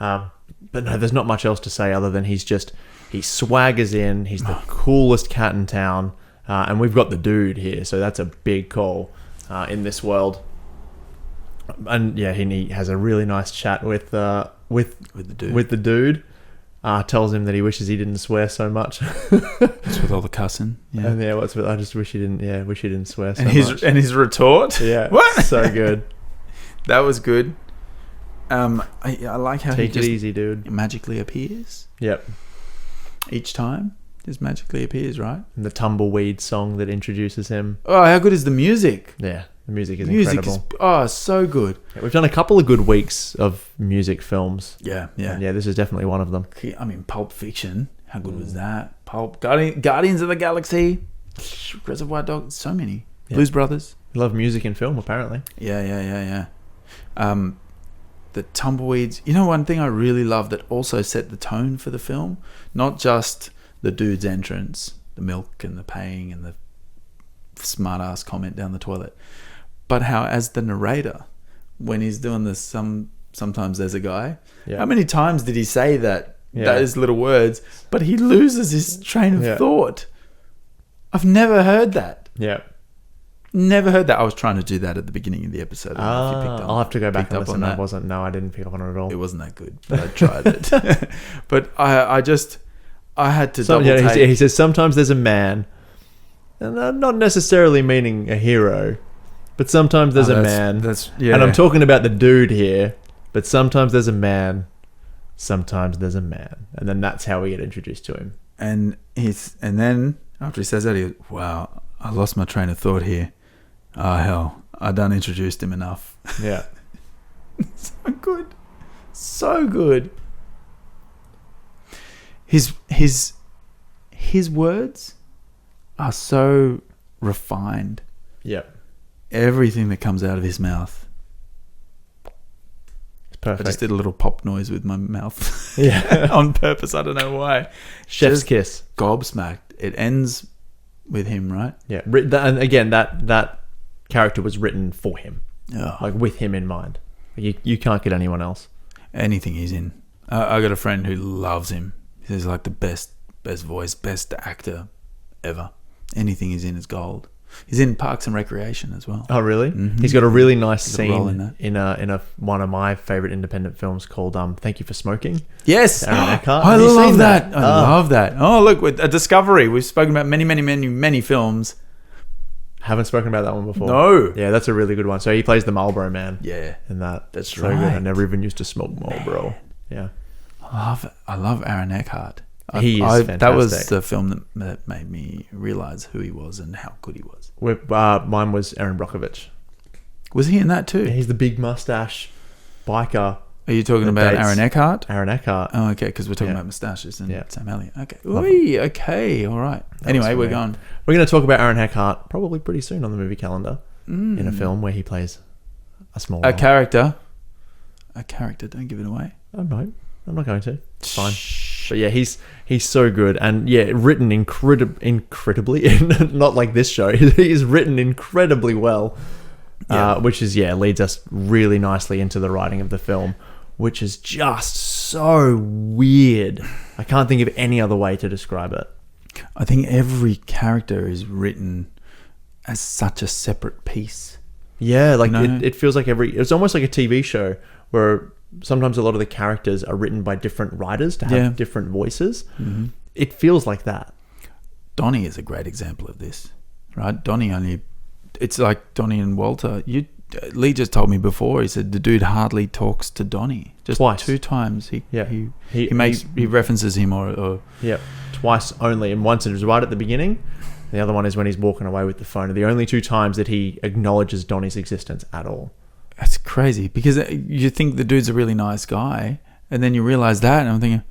But no, there's not much else to say other than he swaggers in. He's the coolest cat in town, and we've got the dude here, so that's a big call in this world. And yeah, he has a really nice chat with the dude. Tells him that he wishes he didn't swear so much. Just with all the cussing. Yeah. And I just wish he didn't. Yeah, wish he didn't swear so And much. his retort. Yeah, What? So good. That was good. I like how he Take it just easy, dude. magically appears Yep. each time. Just magically appears, right? And the tumbleweed song that introduces him. Oh, how good is the music? Yeah, the music is Music incredible. is so good. Yeah, we've done a couple of good weeks of music films. Yeah, And yeah, this is definitely one of them. I mean, Pulp Fiction. How good was that? Guardians of the Galaxy, Reservoir Dogs. So many. Yeah. Blues Brothers. We love music in film, apparently. Yeah. The tumbleweeds. You know, one thing I really love that also set the tone for the film, not just the dude's entrance, the milk and the paying and the smart ass comment down the toilet, but how as the narrator, when he's doing this, sometimes there's a guy. Yeah. How many times did he say that? Yeah. Those little words, but he loses his train of thought. I've never heard that. Yeah. Never heard that. I was trying to do that at the beginning of the episode. I don't know if you picked up, I'll have to go back and listen. that. I didn't pick up on it at all. It wasn't that good, but I tried it. But I had to double take. He says sometimes there's a man, and not necessarily meaning a hero, but sometimes there's a man. And I'm talking about the dude here, but sometimes there's a man, sometimes there's a man, and then that's how we get introduced to him. And then after he says that, he goes, "Wow, I lost my train of thought here. Oh hell, I done introduced him enough." Yeah. So good. So good. His words are so refined. Yep. Everything that comes out of his mouth. It's perfect. I just did a little pop noise with my mouth. Yeah. On purpose. I don't know why. Chef's Just kiss. Gobsmacked. It ends with him, right? Yeah. And again, that character was written for him. Oh. Like with him in mind. You can't get anyone else. Anything he's in. I got a friend who loves him. He's like the best voice, best actor ever. Anything he's in is gold. He's in Parks and Recreation as well. Oh, really? Mm-hmm. He's got a really nice He's got a role scene in a one of my favorite independent films called Thank You for Smoking. Yes, Aaron Eckhart. I Have you love seen that. I love that. Oh, look, with a Discovery. We've spoken about many films. Haven't spoken about that one before. No. Yeah, that's a really good one. So he plays the Marlboro Man. Yeah, In that. That's so right. Good. I never even used to smoke Marlboro. Yeah. I love Aaron Eckhart. He is fantastic. That was the film that made me realize who he was and how good he was. Mine was Aaron Brockovich. Was he in that too? He's the big mustache biker. Are you talking about dates Aaron Eckhart? Aaron Eckhart. Oh, okay, because we're talking Yeah. about mustaches and Yeah. Sam Elliott. Okay. Love Oy, okay, all right. Anyway, was we're funny. going. We're going to talk about Aaron Eckhart probably pretty soon on the movie calendar in a film where he plays a small A role. character. Don't give it away. Oh, no, I'm not going to. It's fine. But yeah, he's so good, and yeah, written incredibly, not like this show. He's written incredibly well, Yeah. which is leads us really nicely into the writing of the film, which is just so weird. I can't think of any other way to describe it. I think every character is written as such a separate piece. Yeah, like You know? it feels like it's almost like a TV show where sometimes a lot of the characters are written by different writers to have different voices. Mm-hmm. It feels like that. Donnie is a great example of this, right? It's like Donnie and Walter. Lee just told me before. He said the dude hardly talks to Donnie. Just Twice. 2 times. He He references him or yeah, twice only, and once it was right at the beginning. The other one is when he's walking away with the phone. The only 2 times that he acknowledges Donnie's existence at all. That's crazy because you think the dude's a really nice guy, and then you realize that, and I'm thinking,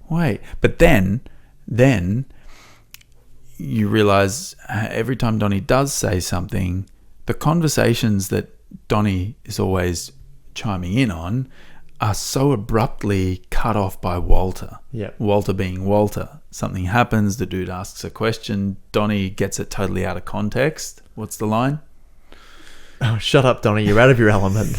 wait. But then you realize every time Donnie does say something, the conversations that Donnie is always chiming in on are so abruptly cut off by Walter. Yeah. Walter being Walter. Something happens, the dude asks a question, Donnie gets it totally out of context. What's the line? Oh, shut up, Donnie! You're out of your element.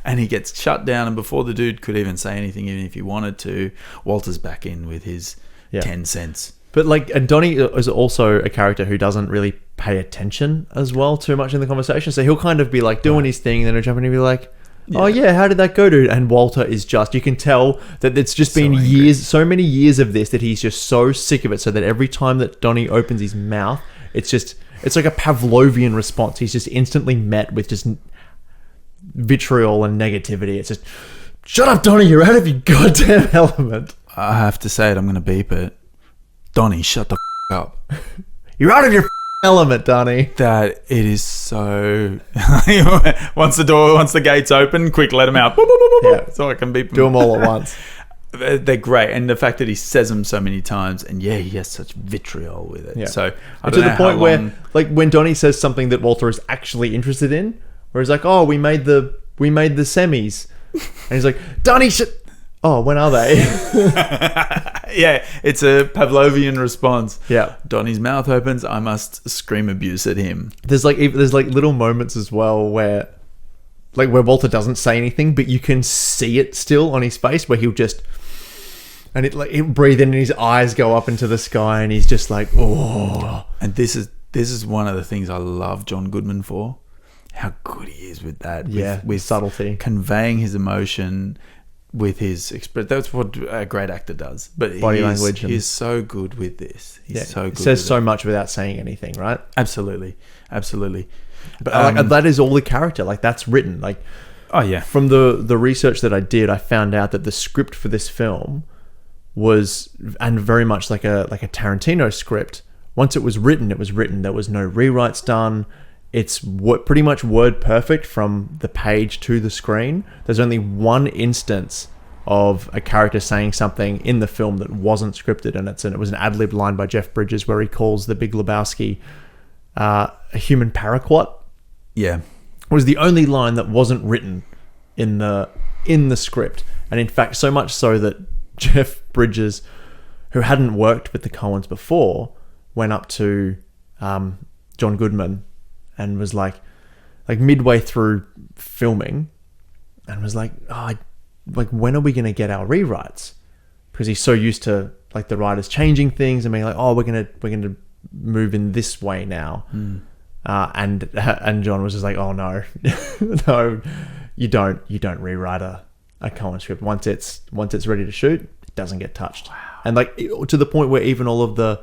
And he gets shut down, and before the dude could even say anything, even if he wanted to, Walter's back in with his 10 cents. But and Donnie is also a character who doesn't really pay attention as well too much in the conversation. So he'll kind of be like doing his thing, and then he'll jump in and be like, "Oh yeah, how did that go, dude?" And Walter is you can tell that it's just been years, so many years of this that he's just so sick of it. So that every time that Donnie opens his mouth, it's like a Pavlovian response. He's just instantly met with just vitriol and negativity. It's just, shut up, Donnie, you're out of your goddamn element. I have to say it, I'm going to beep it. Donnie, shut the up. You're out of your element, Donnie. That it is so... once the gates open, quick, let him out. Boop, boop, boop, boop, Yeah. So I can beep them. Do them all at once. They're great, and the fact that he says them so many times, and he has such vitriol with it. Yeah. So I to don't the know point how where, long- like, when Donnie says something that Walter is actually interested in, where he's like, "Oh, we made the we made the semis. And he's like, Donnie, oh, when are they? Yeah, it's a Pavlovian response. Yeah. Donnie's mouth opens. I must scream abuse at him. There's like little moments as well where Walter doesn't say anything, but you can see it still on his face where he'll just, and he'll breathe in and his eyes go up into the sky and he's just like, oh. And this is one of the things I love John Goodman for. How good he is with that. With subtlety. Conveying his emotion with his express. That's what a great actor does. But Body language. He's so good with this. He's so good. He says so much without saying anything, right? Absolutely. But that is all the character. Like, that's written. Like, oh yeah. From the research that I did, I found out that the script for this film was, and very much like a Tarantino script. Once it was written, it was written. There was no rewrites done. It's pretty much word perfect from the page to the screen. There's only one instance of a character saying something in the film that wasn't scripted, and it was an ad-lib line by Jeff Bridges where he calls the Big Lebowski a human paraquat. Yeah. It was the only line that wasn't written in the script. And in fact, so much so that Jeff Bridges, who hadn't worked with the Coens before, went up to John Goodman and was like midway through filming and was like, when are we going to get our rewrites? Because he's so used to like the writers changing things and being like, we're going to move in this way now. And John was just like, oh no, no, you don't rewrite a Coen script. Once it's ready to shoot, it doesn't get touched. Wow. And like to the point where even all of the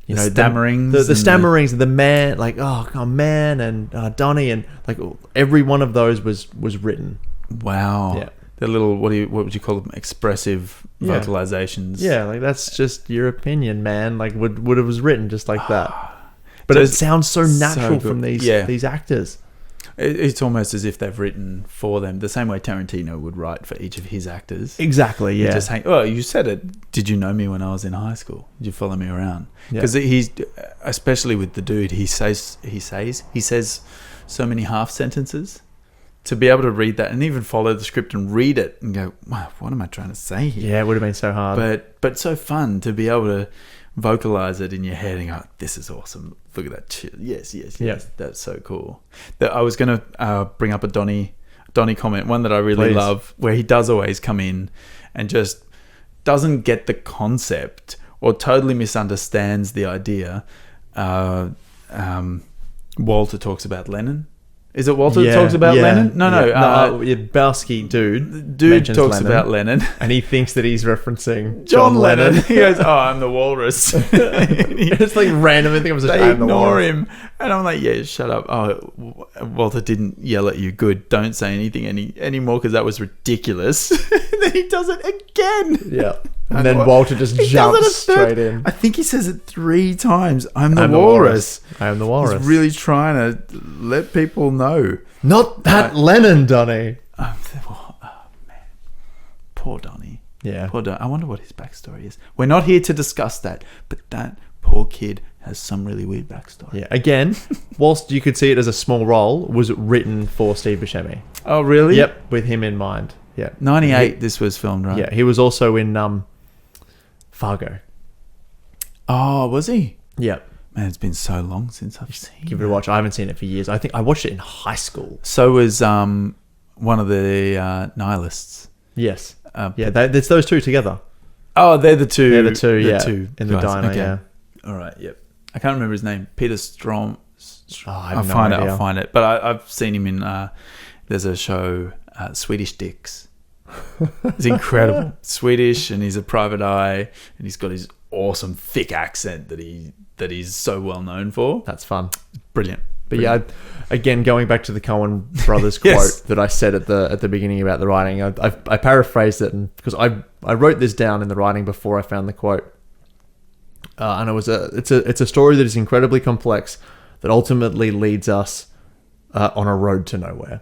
stammerings, the stammerings, the man, like, oh God, man, and Donnie, and like every one of those was written. Wow. Yeah. The little, what would you call them? Expressive vocalizations. Yeah, like that's just your opinion, man. Like would it was written just like that. But so it sounds so natural from these actors. It's almost as if they've written for them, the same way Tarantino would write for each of his actors. Exactly, yeah. Just you said it. Did you know me when I was in high school? Did you follow me around? Because he's, especially with the dude, he says so many half sentences. To be able to read that and even follow the script and read it and go, wow, what am I trying to say here? Yeah, it would have been so hard. But so fun to be able to vocalize it in your head and go, this is awesome. Look at that. Yes. Yeah. That's so cool. I was going to bring up a Donnie comment, one that I really love, where he does always come in and just doesn't get the concept or totally misunderstands the idea. Walter talks about Lennon. Is it Walter that talks about Lennon? No. Bowski dude talks Lennon, about Lennon. And he thinks that he's referencing John Lennon. He goes, I'm the walrus. It's like random. I think I was just they ignore him. And I'm like, yeah, shut up. Oh, Walter didn't yell at you. Good. Don't say anything anymore because that was ridiculous. And then he does it again. Yeah. And then Walter just jumps straight in. I think he says it 3 times. I'm the walrus. I am the walrus. He's really trying to let people know. Not that Lennon, Donnie. Oh, man. Poor Donnie. Yeah. Poor Donnie. I wonder what his backstory is. We're not here to discuss that, but that poor kid has some really weird backstory. Yeah. Again, whilst you could see it as a small role, was written for Steve Buscemi. Oh, really? Yep. With him in mind. Yeah. 98, this was filmed, right? Yeah. He was also in Fargo. Oh, was he? Yeah. Man, it's been so long since I've seen Give it a watch. I haven't seen it for years. I think I watched it in high school. So was one of the nihilists. Yes. It's those two together. Oh, they're the two. They're the two, in the guys. diner, okay. yeah. All right, yep. I can't remember his name. Peter Strom. I'll find it. But I've seen him in, there's a show, Swedish Dicks. It's incredible. Swedish, and he's a private eye, and he's got his awesome thick accent that he's so well known for. That's fun. Brilliant. But yeah, again, going back to the Coen brothers quote that I said at the beginning about the writing, I paraphrased it, and because I wrote this down in the writing before I found the quote, and it's a story that is incredibly complex that ultimately leads us on a road to nowhere,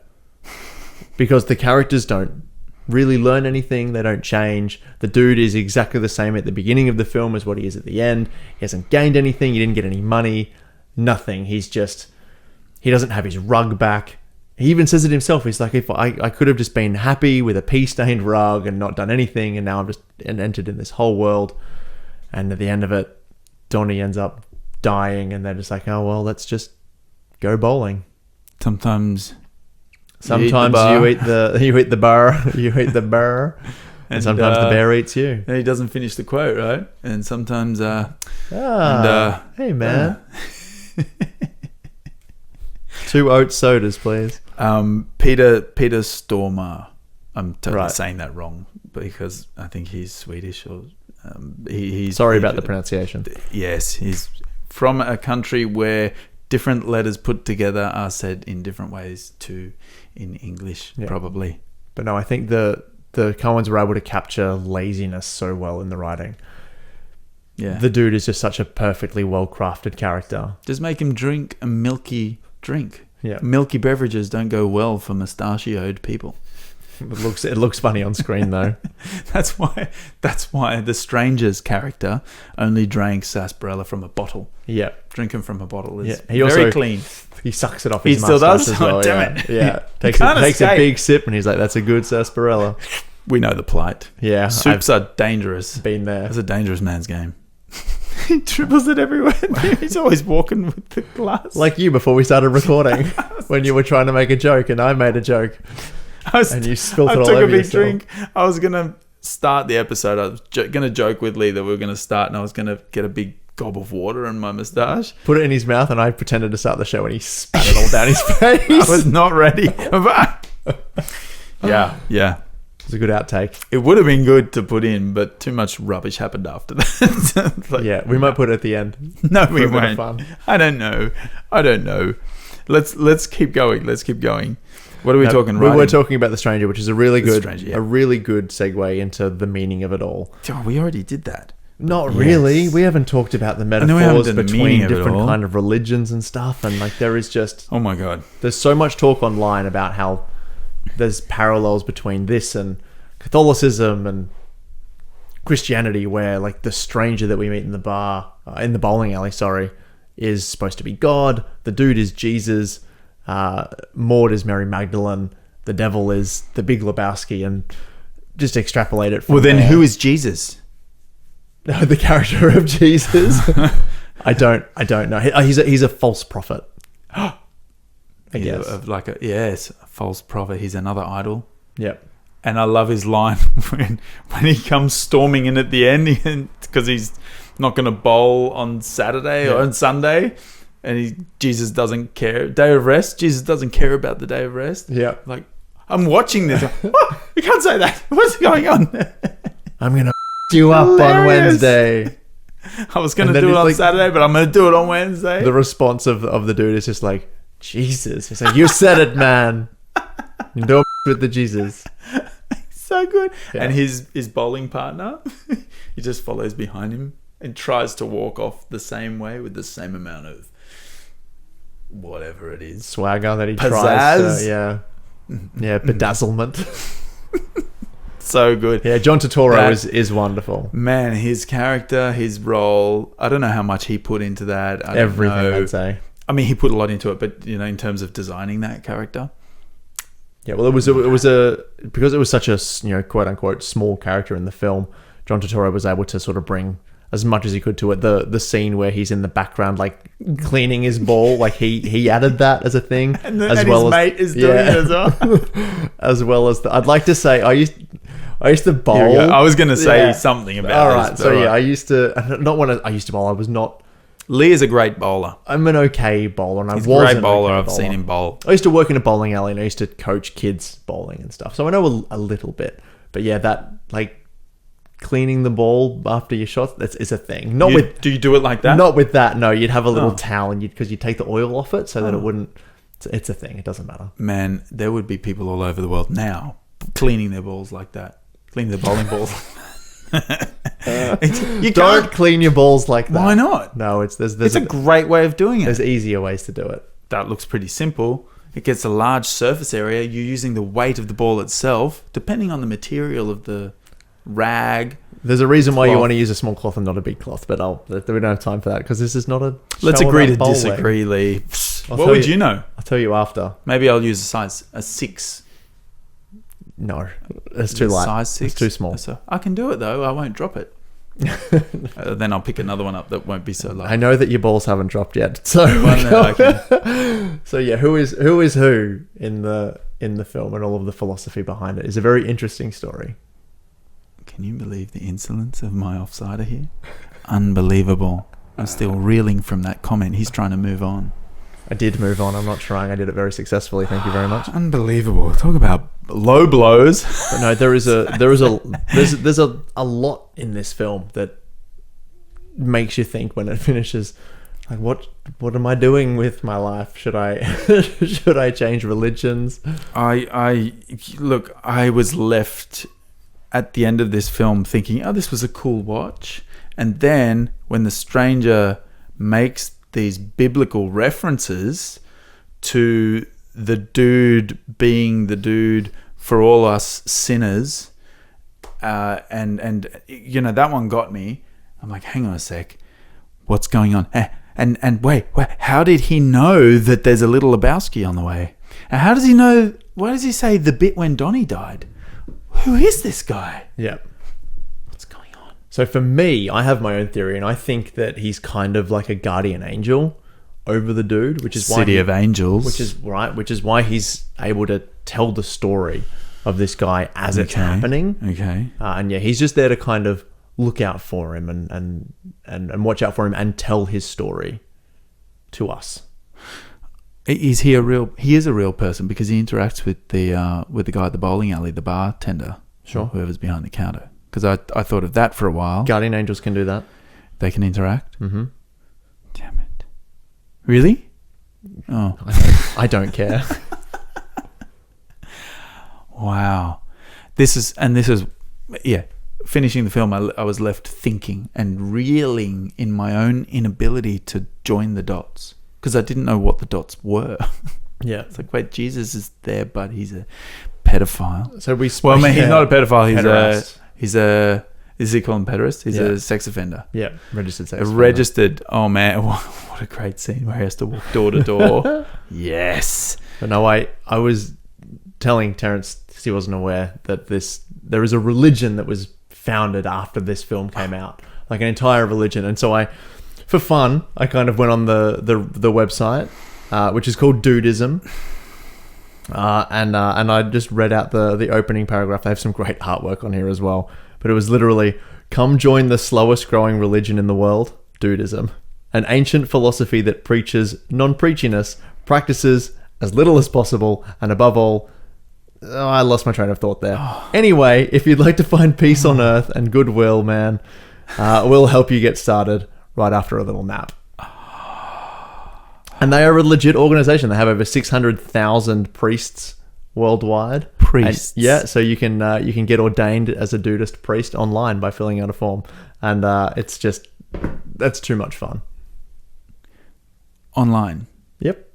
because the characters don't really learn anything. They don't change. The dude is exactly the same at the beginning of the film as what he is at the end. He hasn't gained anything. He didn't get any money. Nothing. He doesn't have his rug back. he even says it himself. He's like, if I could have just been happy with a pea-stained rug and not done anything, and now I'm just entered in this whole world. And at the end of it, Donnie ends up dying, and they're just like, oh, well, let's just go bowling. Sometimes you eat the bar, and sometimes the bear eats you. And he doesn't finish the quote, right? And sometimes, hey man, 2 oat sodas, please. Peter Stormare. I'm totally Right. saying that wrong because I think he's Swedish or he's. Sorry about the pronunciation. Yes, he's from a country where different letters put together are said in different ways too in English, probably. But no, I think the Coens were able to capture laziness so well in the writing. Yeah. The dude is just such a perfectly well-crafted character. Just make him drink a milky drink. Yeah. Milky beverages don't go well for mustachioed people. It looks funny on screen though. That's why the stranger's character only drank sarsaparilla from a bottle. Yeah. Drinking from a bottle is He very also clean. He sucks it off He his still mustache does? as well. Oh, damn it. Yeah. Takes can't a escape. big sip and he's like, that's a good sarsaparilla. We know the plight. Yeah. Soups are dangerous. Been there. It's a dangerous man's game. He dribbles it everywhere. He's always walking with the glass. Like you before we started recording when you were trying to make a joke and I made a joke. And you spilled it all over I took a big yourself. drink. I was going to start the episode. I was going to joke with Lee that we were going to start and I was going to get a big gob of water in my moustache. Put it in his mouth and I pretended to start the show and he spat it all down his face. I was not ready. Yeah. It was a good outtake. It would have been good to put in, but too much rubbish happened after that. Like, Yeah, we might put it at the end. no, for we a bit of won't. fun. I don't know. Let's keep going. What are we talking? We were Writing? talking about The Stranger, which is a really good segue into the meaning of it all. Oh, we already did that. Not really. We haven't talked about the know we haven't metaphors done the between meaning of it different all. kind of religions and stuff, and like there is just Oh my god. there's so much talk online about how there's parallels between this and Catholicism and Christianity, where like the stranger that we meet in the bar, in the bowling alley, is supposed to be God. The dude is Jesus. Maud is Mary Magdalene. The devil is the Big Lebowski, and just extrapolate it from Well, then there. who is Jesus? The character of Jesus? I don't know. He's a false prophet. I guess. A false prophet. He's another idol. Yep. And I love his line when he comes storming in at the end because he's not going to bowl on Saturday or on Sunday, and Jesus doesn't care. Day of rest. Jesus doesn't care about the day of rest. Yeah. Like, I'm watching this. Oh, you can't say that. What's going on? I'm gonna you up on Hilarious. Wednesday. I was going And to then do it it's on like- Saturday, but I'm going to do it on Wednesday. The response of the dude is just like, Jesus. He's like, you said it, man. Don't with the Jesus. So good. Yeah. And his bowling partner, he just follows behind him and tries to walk off the same way with the same amount of whatever it is. Swagger that he Pizzazz. tries to, yeah, bedazzlement. So good. Yeah, John Turturro That- is wonderful. Man, his character, his role, I don't know how much he put into that. I don't Everything, know. I'd say. I mean, he put a lot into it, but in terms of designing that character. Yeah, well, it was because it was such a quote unquote small character in the film. John Turturro was able to sort of bring as much as he could to it. The scene where he's in the background, like cleaning his ball, like he added that as a thing, And his mate is doing it as well. as well as I'd like to say I used to bowl. Here we go. I was going to say something about All this. right, so yeah, I used to bowl. I was not. Lee is a great bowler. I'm an okay bowler, and He's I a was great an bowler. okay I've bowler. seen him bowl. I used to work in a bowling alley, and I used to coach kids bowling and stuff, so I know a little bit. But yeah, that like cleaning the ball after your shots, is a thing. Do you do it like that? Not with that. No, you'd have a little Oh. towel, and because you take the oil off it, so that it wouldn't. It's a thing. It doesn't matter. Man, there would be people all over the world now cleaning their balls like that. Cleaning their bowling balls. You Don't can't. clean your balls like that. Why not? No, there's It's a great way of doing there's it. easier ways to do it. That looks pretty simple. It gets a large surface area. You're using the weight of the ball itself, depending on the material of the rag. There's a reason why you Cloth. want to use a small cloth and not a big cloth, but we don't have time for that because this is not a. Let's show agree about to bowling. disagree, Lee. What would you know? I'll tell you after. Maybe I'll use a 6. No, it's too light. Size 6. It's too small. So I can do it though. I won't drop it. Then I'll pick another one up that won't be so light. I know that your balls haven't dropped yet. So So yeah, who is who in the film and all of the philosophy behind it is a very interesting story. Can you believe the insolence of my offsider here? Unbelievable. I'm still reeling from that comment. He's trying to move on. I did move on. I'm not trying. I did it very successfully. Thank you very much. Unbelievable. Talk about low blows. But no, there's a lot in this film that makes you think when it finishes. Like, what am I doing with my life? Should I should I change religions? I was left at the end of this film thinking, oh, this was a cool watch. And then when the stranger makes these biblical references to the dude being the dude for all us sinners, and you know, that one got me. I'm like, hang on a sec, what's going on? And wait, how did he know that there's a little Lebowski on the way? And how does he know? Why does he say the bit when Donnie died? Who is this guy? Yeah. What's going on? So for me, I have my own theory, and I think that he's kind of like a guardian angel over the dude, which is City of Angels, which is why he's able to tell the story of this guy as it's happening. Okay. And yeah, he's just there to kind of look out for him and watch out for him and tell his story to us. Is he a real? He is a real person because he interacts with the guy at the bowling alley, the bartender, Sure, whoever's behind the counter. Because I thought of that for a while. Guardian angels can do that. They can interact. Mm-hmm. Damn it! Really? Oh, I don't care. Wow. Finishing the film, I was left thinking and reeling in my own inability to join the dots because I didn't know what the dots were. Yeah, it's like, wait, Jesus is there, but he's a pedophile. So he's not a pedophile. Is he called him pederast? He's a sex offender. Yeah, registered sex offender. Registered. Oh man, what a great scene where he has to walk door to door. Yes. But no, I was telling Terrence, he wasn't aware that there is a religion that was founded after this film came out, like an entire religion. And so for fun, I kind of went on the website, which is called Dudism. And I just read out the opening paragraph. They have some great artwork on here as well. But it was literally, come join the slowest growing religion in the world, Dudism. An ancient philosophy that preaches non-preachiness, practices as little as possible, and above all, I lost my train of thought there. Anyway, if you'd like to find peace on earth and goodwill, man, we'll help you get started right after a little nap. And they are a legit organization. They have over 600,000 priests worldwide. Priests? And yeah, so you can get ordained as a Dudist priest online by filling out a form. And that's too much fun. Online? Yep.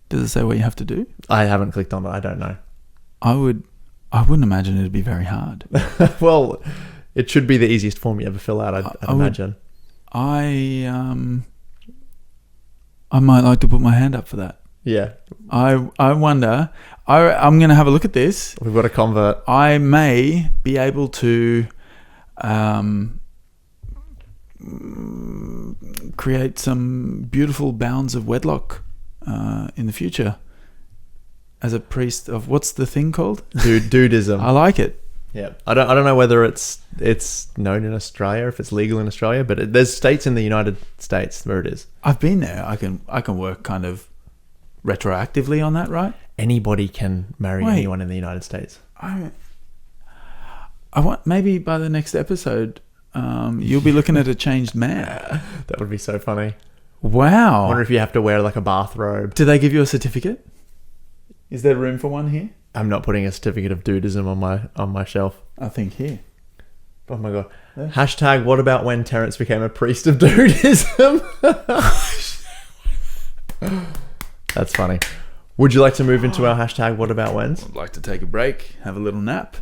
Does it say what you have to do? I haven't clicked on it. I don't know. I wouldn't imagine it'd be very hard. Well, it should be the easiest form you ever fill out, I'd imagine. I might like to put my hand up for that. Yeah. I wonder. I'm going to have a look at this. We've got a convert. I may be able to create some beautiful bounds of wedlock in the future as a priest of, what's the thing called? Dudism. I like it. Yeah, I don't know whether it's known in Australia, if it's legal in Australia, but there's states in the United States where it is. I've been there. I can work kind of retroactively on that, right? Anybody can marry anyone in the United States. I want, maybe by the next episode, you'll be looking at a changed man. That would be so funny. Wow. I wonder if you have to wear like a bathrobe. Do they give you a certificate? Is there room for one here? I'm not putting a certificate of dudism on my shelf. I think here. Oh my god. Yeah. Hashtag what about when Terrence became a priest of dudism? That's funny. Would you like to move into our hashtag what about whens? I'd like to take a break, have a little nap.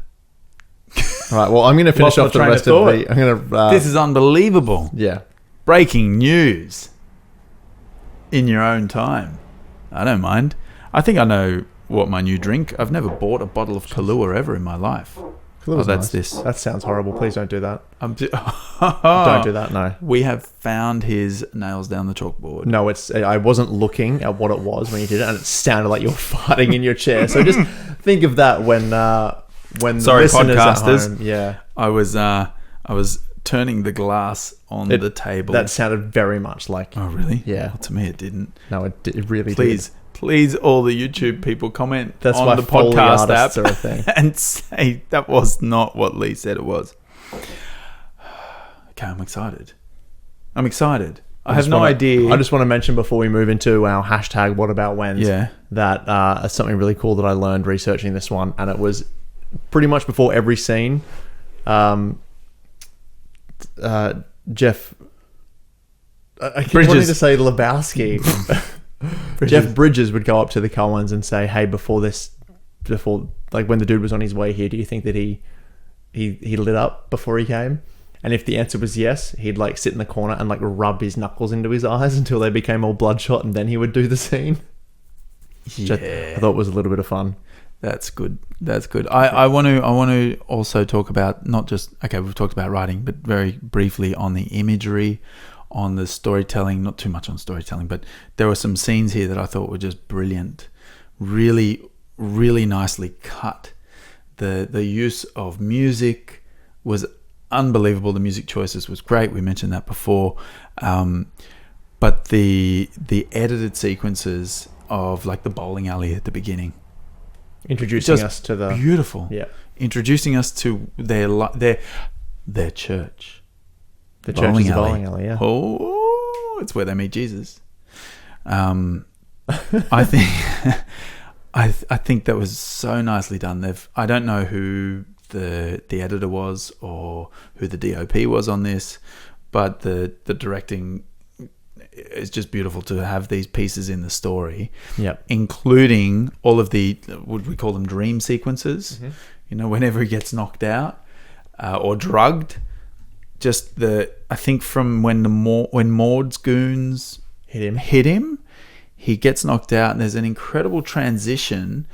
All right, well, I'm going to finish off the rest of the... I'm going to... This is unbelievable. Yeah. Breaking news. in your own time. I don't mind. I think I know what my new drink. I've never bought a bottle of Kahlua ever in my life. Kalua's that's nice. this. That sounds horrible. Please don't do that. Don't Don't do that. No. We have found his nails down the chalkboard. No, I wasn't looking at what it was when you did it, and it sounded like you were farting in your chair. So just think of that when Sorry, the listeners podcasters. at home, yeah, I was turning the glass on the table. that sounded very much like. Oh, really? Yeah. Well, to me, it didn't. No, it really Please, all the YouTube people comment That's on why the Foley podcast artists app are a thing. and say that was not what Lee said it was. Okay, I'm excited. I have no idea. I just want to mention before we move into our hashtag What About When's, Yeah. that something really cool that I learned researching this one, and it was pretty much before every scene. Jeff, I keep wanting to say Lebowski. Jeff Bridges would go up to the Coens and say, "Hey, before like when the dude was on his way here, do you think that he lit up before he came?" And if the answer was yes, he'd like sit in the corner and like rub his knuckles into his eyes until they became all bloodshot, and then he would do the scene. Yeah, I thought was a little bit of fun. That's good. I want to also talk about not just we've talked about writing, but very briefly on the imagery, on the storytelling. Not too much on storytelling, but there were some scenes here that I thought were just brilliant, really, really nicely cut. The use of music was unbelievable. The music choices was great. We mentioned that before, but the edited sequences of like the bowling alley at the beginning. Introducing us to the beautiful, introducing us to their church, the bowling alley. Yeah. Oh, it's where they meet Jesus. I think I think that was so nicely done. I don't know who the editor was or who the DOP was on this, but the directing is just beautiful to have these pieces in the story, including all of the, would we call them dream sequences? Mm-hmm. You know, whenever he gets knocked out or drugged, I think from when Maud's goons hit him, he gets knocked out, and there's an incredible transition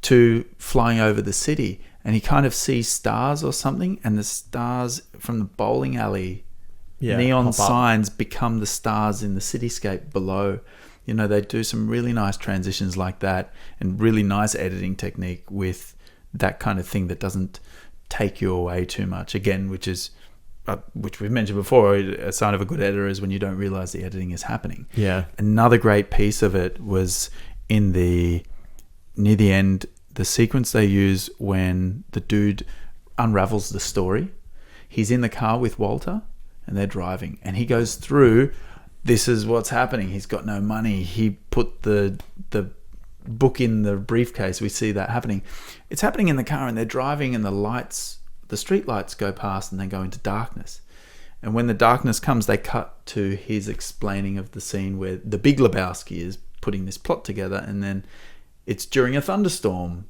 to flying over the city, and he kind of sees stars or something, and the stars from the bowling alley neon signs become the stars in the cityscape below. You know, they do some really nice transitions like that, and really nice editing technique with that kind of thing that doesn't take you away too much. Again, which we've mentioned before, a sign of a good editor is when you don't realize the editing is happening. Yeah. Another great piece of it was near the end, the sequence they use when the dude unravels the story. He's in the car with Walter, and they're driving, and he goes through, this is what's happening. He's got no money. He put the book in the briefcase. We see that happening. It's happening in the car, and they're driving, and the street lights go past, and they go into darkness. And when the darkness comes, they cut to his explaining of the scene where the Big Lebowski is putting this plot together, and then it's during a thunderstorm,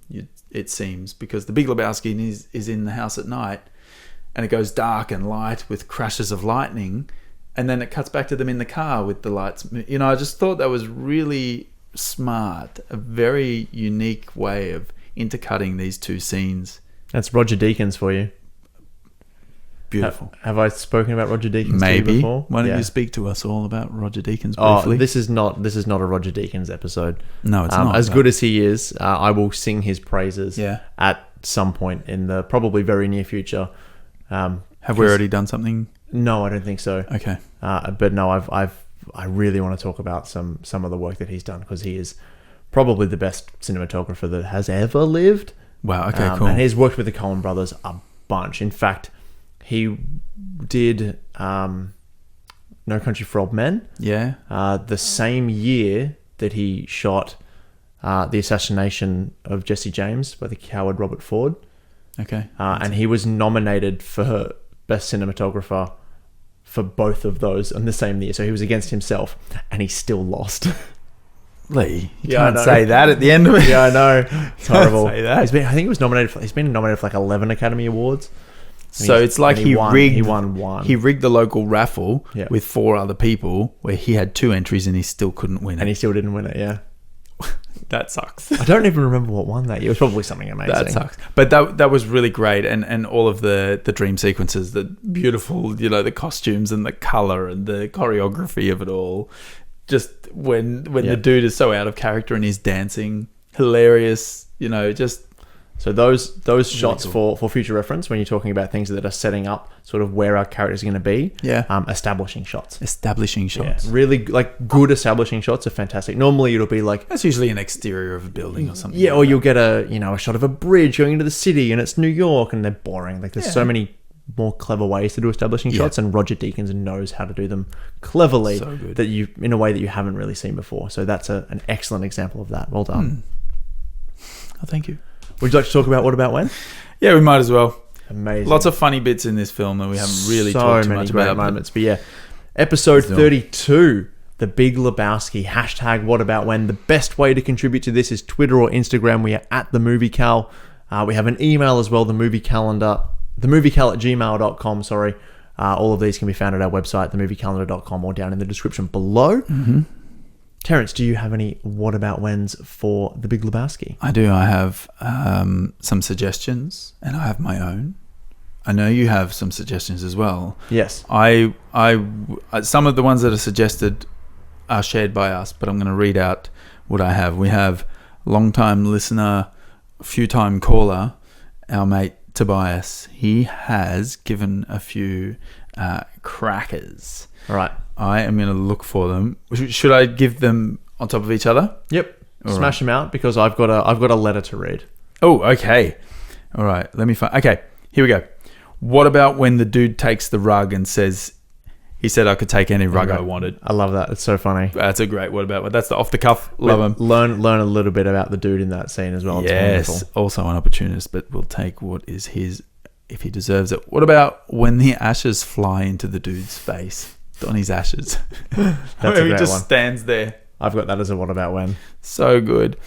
it seems, because the Big Lebowski is in the house at night, and it goes dark and light with crashes of lightning, and then it cuts back to them in the car with the lights. You know, I just thought that was really smart, a very unique way of intercutting these two scenes. That's Roger Deakins for you. Beautiful. Have I spoken about Roger Deakins to you before? Why don't you speak to us all about Roger Deakins briefly? This is not a Roger Deakins episode. No, it's not. As good as he is, I will sing his praises at some point in the probably very near future. Have we already done something? No, I don't think so. Okay. But no, I really want to talk about some of the work that he's done, because he is probably the best cinematographer that has ever lived. Wow. Okay. Cool. And he's worked with the Coen brothers a bunch. In fact, he did No Country for Old Men. Yeah. The same year that he shot the assassination of Jesse James by the coward Robert Ford. Okay. And he was nominated for Best Cinematographer for both of those on the same year. So he was against himself, and he still lost. Lee, you can't say that at the end of it. Yeah, I know. It's horrible. Say that. He's been nominated for like 11 Academy Awards. So it's like and he rigged. He won one. He rigged the local raffle Yeah. with 4 other people, where he had 2 entries and he still couldn't win and it. he still didn't win it. Yeah. That sucks. I don't even remember what won that year. It was probably something amazing. That sucks. But that was really great, and all of the dream sequences, the beautiful, the costumes and the color and the choreography of it all. Just when the dude is so out of character and he's dancing, hilarious. Just. So those shots cool. for future reference, when you're talking about things that are setting up sort of where our characters are going to be, establishing shots. Establishing shots. Yeah, really like good establishing shots are fantastic. Normally it'll be like That's usually an exterior of a building or something. yeah, or you'll get a shot of a bridge going into the city and it's New York and they're boring. Like there's so many more clever ways to do establishing shots, and Roger Deakins knows how to do them cleverly that you in a way that you haven't really seen before. So that's an excellent example of that. Well done. Oh, thank you. Would you like to talk about What About When? Yeah, we might as well. Amazing. Lots of funny bits in this film that we haven't really talked too much great about. moments. But yeah, episode 32, The Big Lebowski, #, What About When. The best way to contribute to this is Twitter or Instagram. We are at The Movie Cal. We have an email as well, themoviecal@gmail.com, sorry. All of these can be found at our website, themoviecalendar.com, or down in the description below. Mm-hmm. Terrence, do you have any What About Whens for The Big Lebowski? I do. I have some suggestions, and I have my own. I know you have some suggestions as well. Yes. I some of the ones that are suggested are shared by us, but I'm going to read out what I have. We have long-time listener, few-time caller, our mate Tobias. He has given a few crackers. All right. I am going to look for them. Should I give them on top of each other? Yep. All Smash them out because I've got a letter to read. Oh, okay. All right. Let me find. Okay, here we go. What about when the dude takes the rug and says, he said I could take any rug I wanted. I love that. It's so funny. That's a great what about. That's the off the cuff. Love him. Learn a little bit about the dude in that scene as well. It's yes. wonderful. Also an opportunist, but we'll take what is his if he deserves it. What about when the ashes fly into the dude's face? Donnie's ashes. That's a he great just one. stands there. I've got that as a What About When. So good.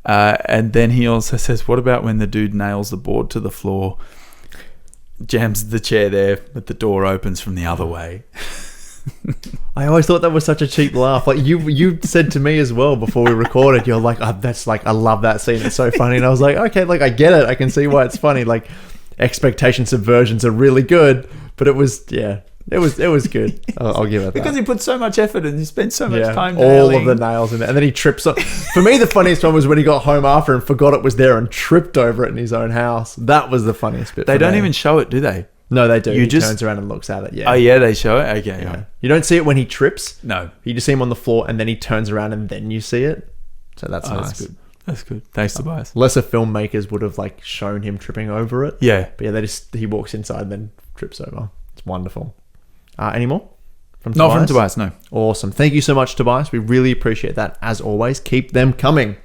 And then he also says, what about when the dude nails the board to the floor, jams the chair there, but the door opens from the other way? I always thought that was such a cheap laugh. Like you said to me as well before we recorded, you're like, oh, that's like, I love that scene. It's so funny. And I was like, okay, like I get it. I can see why it's funny. Like expectation subversions are really good, but it was good. I'll give it that. Because he put so much effort and he spent so much time all nailing. of the nails in there. And then he trips on. For me, the funniest one was when he got home after and forgot it was there and tripped over it in his own house. That was the funniest bit. They don't even show it, do they? No, they do. You He just turns around and looks at it. Yeah. Oh, yeah, they show it? Okay. Yeah. You don't see it when he trips. No. You just see him on the floor and then he turns around and then you see it. So that's nice. That's good. That's good. Thanks, Tobias. Lesser filmmakers would have like shown him tripping over it. Yeah. But yeah, he walks inside and then trips over. It's wonderful. Any more? Not from Tobias, no. Awesome. Thank you so much, Tobias. We really appreciate that. As always, keep them coming.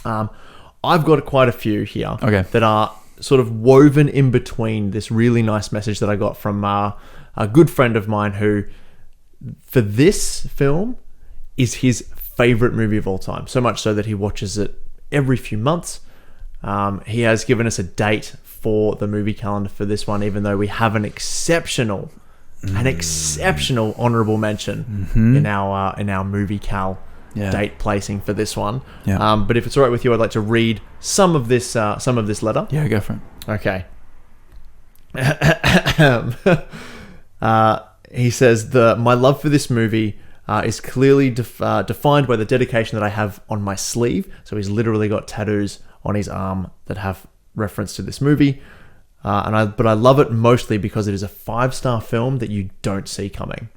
I've got quite a few here that are sort of woven in between this really nice message that I got from a good friend of mine who, for this film, is his favorite movie of all time. So much so that he watches it every few months. He has given us a date for the movie calendar for this one, even though we have an exceptional honorable mention in our movie cal date placing for this one. Yeah. But if it's all right with you, I'd like to read some of this letter. Yeah, go for it. Okay. He says my love for this movie is clearly defined by the dedication that I have on my sleeve. So he's literally got tattoos on his arm that have reference to this movie. But I love it mostly because it is a 5-star film that you don't see coming.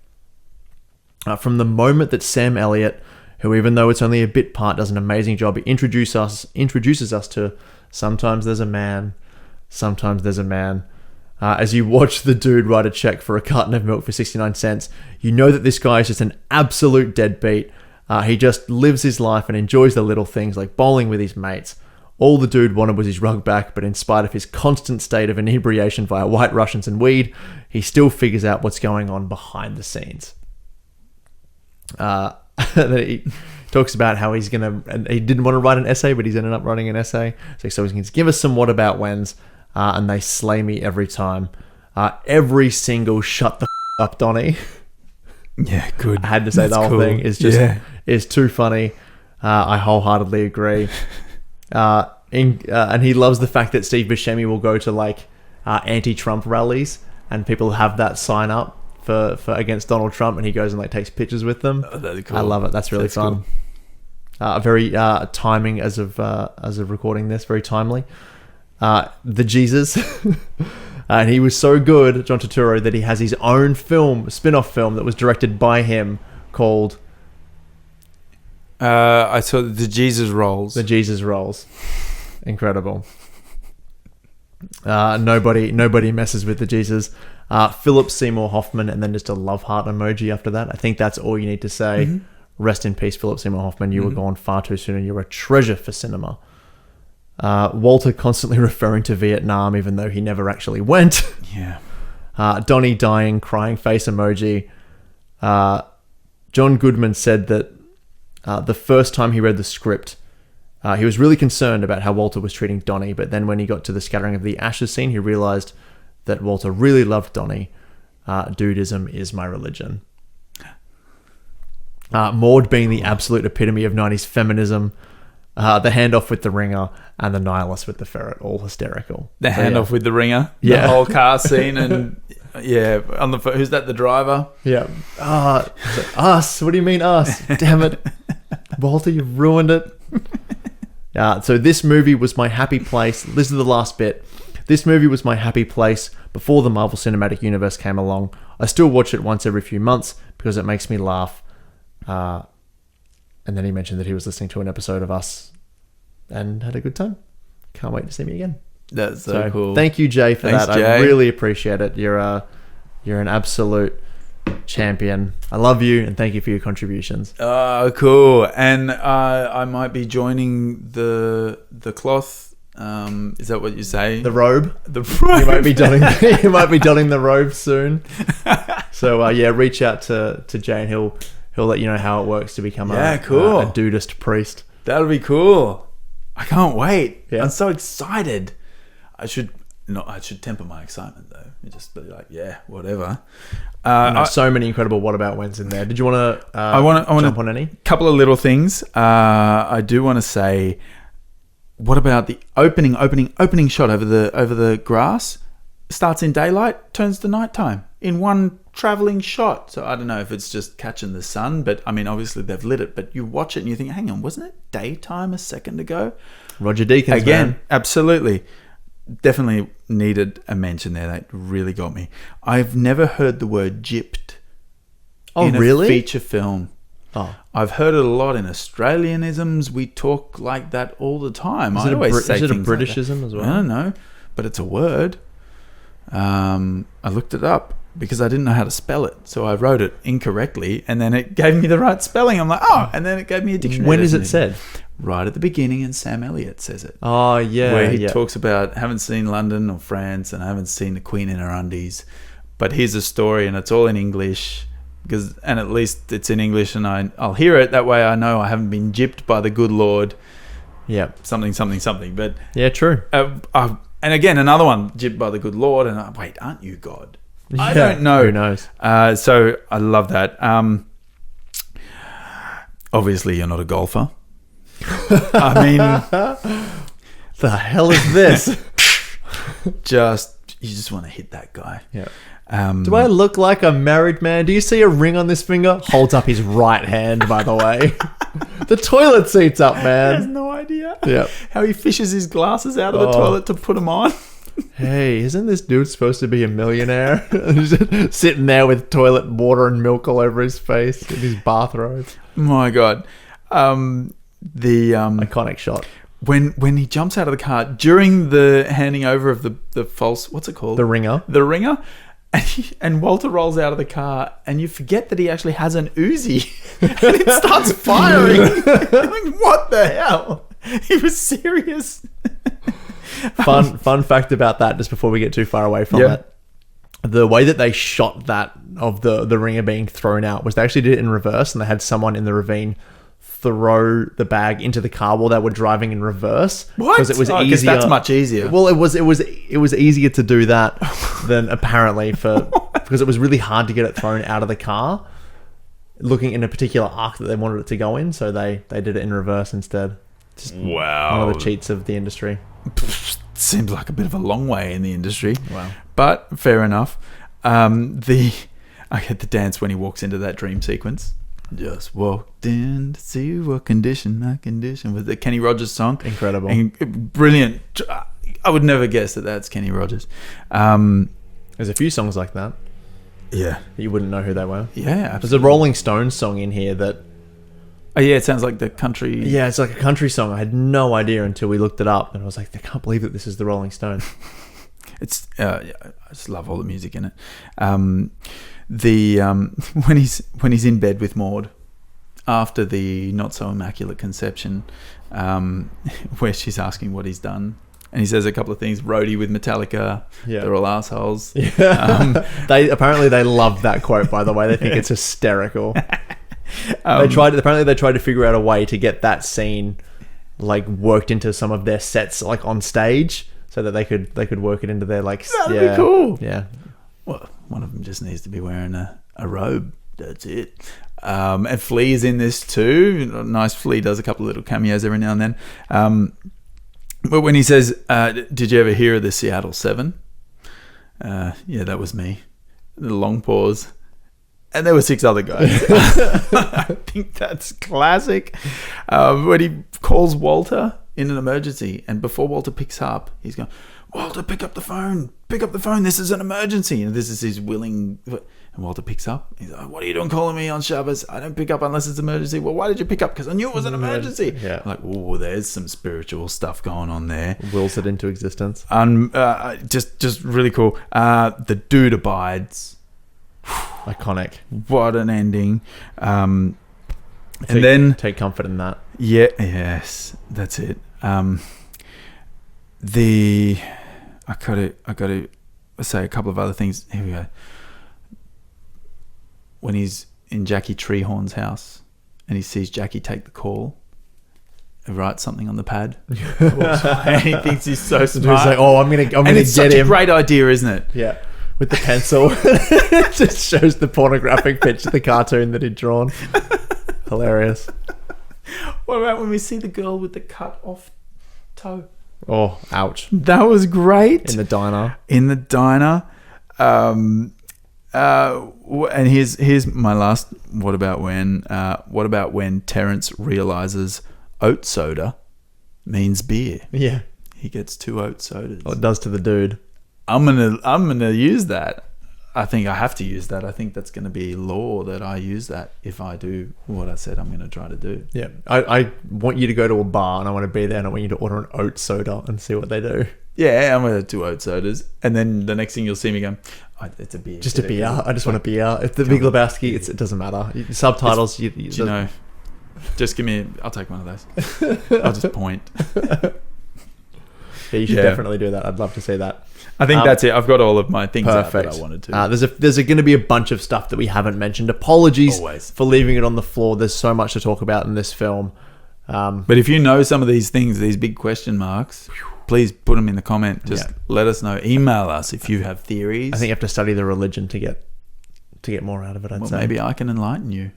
From the moment that Sam Elliott, who even though it's only a bit part, does an amazing job, he introduces us to sometimes there's a man, sometimes there's a man. As you watch the dude write a check for a carton of milk for 69 cents, you know that this guy is just an absolute deadbeat. He just lives his life and enjoys the little things like bowling with his mates. All the dude wanted was his rug back, but in spite of his constant state of inebriation via White Russians and weed, he still figures out what's going on behind the scenes. He talks about how he didn't want to write an essay, but he's ended up writing an essay. So he's going to give us some what about whens. and they slay me every time. Every single shut the up, Donnie. Yeah, good. I had to say the whole thing is just is too funny. I wholeheartedly agree. And he loves the fact that Steve Buscemi will go to like anti-Trump rallies and people have that sign up for against Donald Trump, and he goes and like takes pictures with them. Oh, that'd be cool. I love it. That's really fun. Cool. Very timing as of recording this. Very timely. The Jesus. And he was so good, John Turturro, that he has his own spin-off film that was directed by him called... I saw The Jesus Rolls. The Jesus Rolls. Incredible. Nobody messes with the Jesus. Philip Seymour Hoffman, and then just a love heart emoji after that. I think that's all you need to say. Mm-hmm. Rest in peace, Philip Seymour Hoffman. You were gone far too soon, and you're a treasure for cinema. Walter constantly referring to Vietnam, even though he never actually went. Yeah. Donnie dying, crying face emoji. John Goodman said that the first time he read the script, he was really concerned about how Walter was treating Donnie, but then when he got to the scattering of the ashes scene, he realized that Walter really loved Donnie. Dudism is my religion. Maud being the absolute epitome of 90s feminism. The handoff with the ringer and the nihilist with the ferret, all hysterical. The handoff with the ringer, yeah. The whole car scene, and yeah, on the who's that? The driver? Yeah. Us. What do you mean us? Damn it, Walter, you've ruined it. So this movie was my happy place. This is the last bit. This movie was my happy place before the Marvel Cinematic Universe came along. I still watch it once every few months because it makes me laugh. And then he mentioned that he was listening to an episode of Us and had a good time. Can't wait to see me again. That's so cool. Thank you, Jay, for Thanks, that. Jay. I really appreciate it. You're an absolute champion. I love you, and thank you for your contributions. Oh, cool. And I might be joining the cloth. Is that what you say? The robe. The robe. You might be donning. You might be donning the robe soon. So reach out to Jay, and he'll let you know how it works to become a Dudist priest. That'll be cool. I can't wait. Yeah. I'm so excited. I should temper my excitement though. You just be like, yeah, whatever. So many incredible what about whens in there. Did you want to I want to jump on any? Couple of little things. I do want to say, what about the opening shot over the grass? Starts in daylight, turns to nighttime in one traveling shot. So I don't know if it's just catching the sun, but I mean, obviously they've lit it, but you watch it and you think, hang on, wasn't it daytime a second ago? Roger Deakins, again, man. Absolutely. Definitely needed a mention there. That really got me. I've never heard the word gypped in a feature film. Oh. I've heard it a lot in Australianisms. We talk like that all the time. Is it a Britishism as well? I don't know, but it's a word. I looked it up because I didn't know how to spell it, so I wrote it incorrectly, and then it gave me the right spelling. I'm like, and then it gave me a dictionary. When is it said? Right at the beginning, and Sam Elliott says it. Oh, yeah. Where he talks about, haven't seen London or France, and I haven't seen the Queen in her undies, but here's a story, and it's all in English, and at least it's in English, and I'll hear it, that way I know I haven't been gypped by the good Lord. Yeah. Something, but... Yeah, true. And again, another one, gypped by the good Lord, and wait, aren't you God? Yeah, I don't know. Who knows? So I love that. Obviously, you're not a golfer. I mean, the hell is this? you just want to hit that guy. Yeah. Do I look like a married man? Do you see a ring on this finger? Holds up his right hand, by the way. The toilet seat's up, man. He has no idea. Yeah. How he fishes his glasses out of the toilet to put them on. Hey, isn't this dude supposed to be a millionaire? Just sitting there with toilet water and milk all over his face in his bathrobe. My God. The iconic shot. When he jumps out of the car during the handing over of the false, what's it called? The ringer. The ringer. And Walter rolls out of the car, and you forget that he actually has an Uzi, and it starts firing. Like, what the hell? He was serious. Fun fact about that, just before we get too far away from it. The way that they shot that of the ringer being thrown out was they actually did it in reverse, and they had someone in the ravine throw the bag into the car while they were driving in reverse. What? Because it was Oh, 'cause easier. that's much easier. Well, it was easier to do that than apparently because it was really hard to get it thrown out of the car, looking in a particular arc that they wanted it to go in. So they did it in reverse instead. Just Wow. one of the cheats of the industry. Seems like a bit of a long way in the industry. Wow. But fair enough. I get the dance when he walks into that dream sequence. Just walked in to see what condition my condition was. The Kenny Rogers song. Incredible. And brilliant. I would never guess that that's Kenny Rogers. There's a few songs like that. Yeah. You wouldn't know who they were. Yeah, There's absolutely. a Rolling Stones song in here that... Oh, yeah, it sounds like the country. Yeah, it's like a country song. I had no idea until we looked it up, and I was like, I can't believe that this is the Rolling Stones. It's I just love all the music in it. When he's in bed with Maud after the not so immaculate conception, where she's asking what he's done, and he says a couple of things. Roadie with Metallica. Yeah. They're all assholes. Yeah. They loved that quote, by the way. They think it's hysterical. They tried to figure out a way to get that scene like worked into some of their sets, like on stage, so that they could work it into their like. That'd be cool. Yeah. Well, one of them just needs to be wearing a robe. That's it. And Flea is in this too. Nice. Flea does a couple of little cameos every now and then. But when he says, "Did you ever hear of the Seattle 7?" Yeah, that was me. The long pause. And there were 6 other guys. I think that's classic. When he calls Walter in an emergency, and before Walter picks up, he's going, "Walter, pick up the phone. Pick up the phone. This is an emergency." And this is his willing... And Walter picks up. He's like, "What are you doing calling me on Shabbos? I don't pick up unless it's an emergency." "Well, why did you pick up?" "Because I knew it was an emergency." Yeah. I'm like, oh, there's some spiritual stuff going on there. Wills it into existence. Just really cool. The dude abides. Iconic. What an ending. And then take comfort in that. yes, that's it. I gotta say a couple of other things. Here we go. When he's in Jackie Treehorn's house and he sees Jackie take the call, he writes something on the pad. And he thinks he's so smart. He's like, "Oh, I'm gonna and get it's such him." a great idea, isn't it? Yeah. With the pencil. It just shows the pornographic picture of the cartoon that he'd drawn. Hilarious. What about when we see the girl with the cut off toe? Oh, ouch. That was great. In the diner. And here's my last. What about when Terrence realizes oat soda means beer? Yeah. He gets 2 oat sodas. What it does to the dude. I'm gonna use that. I think I have to use that. I think that's going to be law that I use that if I do what I said I'm going to try to do. Yeah. I want you to go to a bar and I want to be there and I want you to order an oat soda and see what they do. Yeah, I'm going to 2 oat sodas, and then the next thing you'll see me going, "It's a beer." Just a beer. I just want a beer. It's the Big Lebowski. It doesn't matter. Subtitles. Do you know? Just give me. I'll take one of those. I'll just point. Yeah, you should definitely do that. I'd love to see that. I think that's it. I've got all of my things Perfect. out that I wanted to. There's going to be a bunch of stuff that we haven't mentioned. Apologies Always. for leaving it on the floor. There's so much to talk about in this film. But if you know some of these things, these big question marks, please put them in the comment. Just let us know. Email us if you have theories. I think you have to study the religion to get more out of it. I'd say maybe I can enlighten you.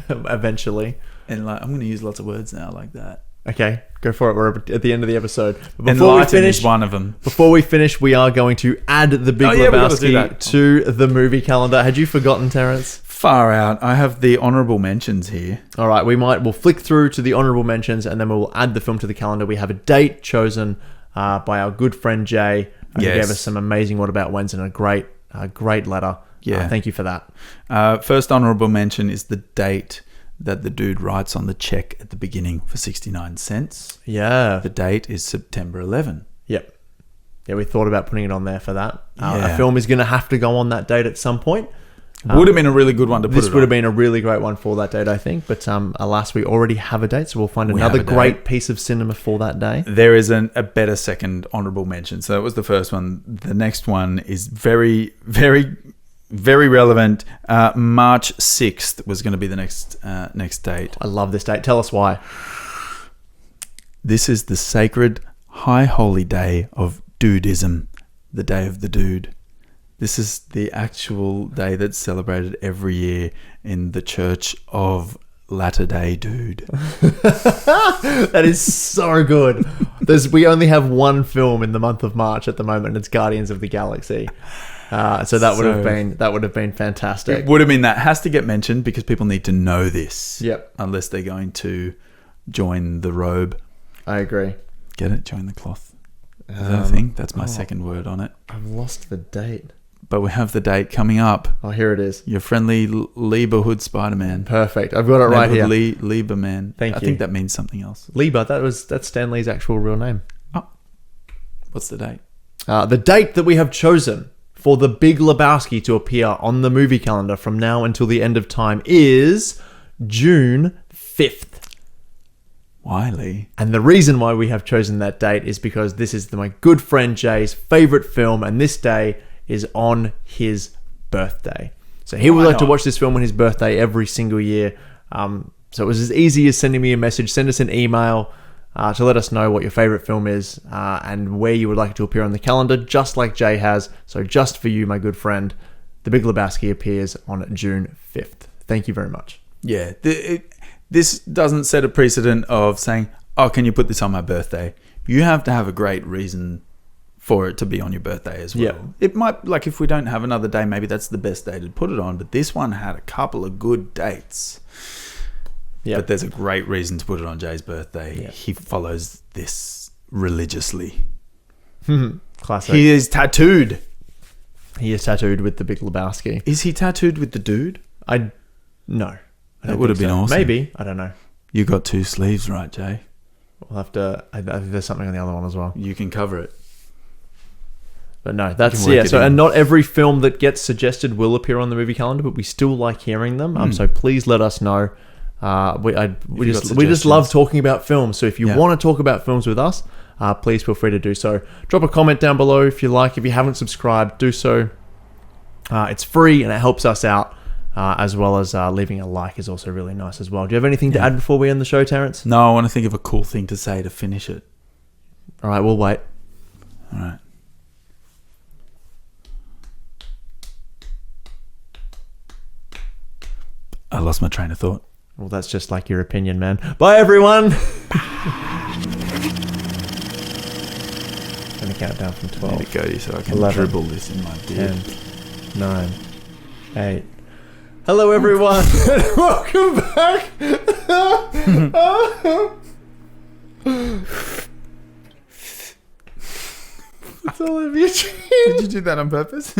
Eventually. And I'm going to use lots of words now like that. Okay, go for it. We're at the end of the episode. But Enlighten is one of them. Before we finish, we are going to add the Big Lebowski to the movie calendar. Had you forgotten, Terrence? Far out. I have the honourable mentions here. All right, we'll flick through to the honourable mentions and then we'll add the film to the calendar. We have a date chosen by our good friend Jay. Who gave us some amazing What About Whens and a great letter. Yeah. Thank you for that. First honourable mention is the date that the dude writes on the check at the beginning for 69 cents. Yeah. The date is September 11. Yep. Yeah, we thought about putting it on there for that. A film is going to have to go on that date at some point. Would have been a really good one to put. This would have been a really great one for that date, I think. But alas, we already have a date, so we'll find another great piece of cinema for that day. There is a better second honourable mention. So that was the first one. The next one is very, very very relevant. March 6th was going to be the next date. I love this date. Tell us why. This is the sacred high holy day of dudism, the day of the dude. This is the actual day that's celebrated every year in the Church of Latter-day Dude. That is so good. We only have one film in the month of March at the moment, and it's Guardians of the Galaxy. So that would have been fantastic. It would have been that. Has to get mentioned because people need to know this. Yep. Unless they're going to join the robe. I agree. Get it? Join the cloth. Is that a thing? That's my second word on it. I've lost the date. But we have the date coming up. Oh, here it is. Your friendly Lieberhood Spider-Man. Perfect. I've got it right here. Lieberman. Thank you. I think that means something else. Lieber, that's Stan Lee's actual real name. Oh. What's the date? The date that we have chosen for the Big Lebowski to appear on the movie calendar from now until the end of time is June 5th. Why, Lee? And the reason why we have chosen that date is because this is my good friend Jay's favorite film, and this day is on his birthday. So he would like to watch this film on his birthday every single year. So it was as easy as sending me a message. Send us an email to let us know what your favorite film is and where you would like it to appear on the calendar, just like Jay has. So just for you, my good friend, The Big Lebowski appears on June 5th. Thank you very much. Yeah. This doesn't set a precedent of saying, oh, can you put this on my birthday? You have to have a great reason for it to be on your birthday as well. Yeah. It might, like if we don't have another day, maybe that's the best day to put it on. But this one had a couple of good dates. Yeah. But there's a great reason to put it on Jay's birthday. Yeah. He follows this religiously. Classic. He is tattooed. He is tattooed with the Big Lebowski. Is he tattooed with the dude? No. That would have been awesome. Maybe. I don't know. You got two sleeves, right, Jay? We'll have to. I think there's something on the other one as well. You can cover it. But no, that's So, and not every film that gets suggested will appear on the movie calendar, but we still like hearing them. So please let us know. We just love talking about films. So if you want to talk about films with us, please feel free to do so. Drop a comment down below if you like. If you haven't subscribed, do so. It's free and it helps us out. As well as leaving a like is also really nice as well. Do you have anything to add before we end the show, Terrence? No, I want to think of a cool thing to say to finish it. All right, we'll wait. All right. I lost my train of thought. Well, that's just like your opinion, man. Bye, everyone. I'm going to count down from 12. Let it go so I can 11, dribble this in my beard. 10, 9, 8. Hello, everyone. Welcome back. That's all of you. Did you do that on purpose?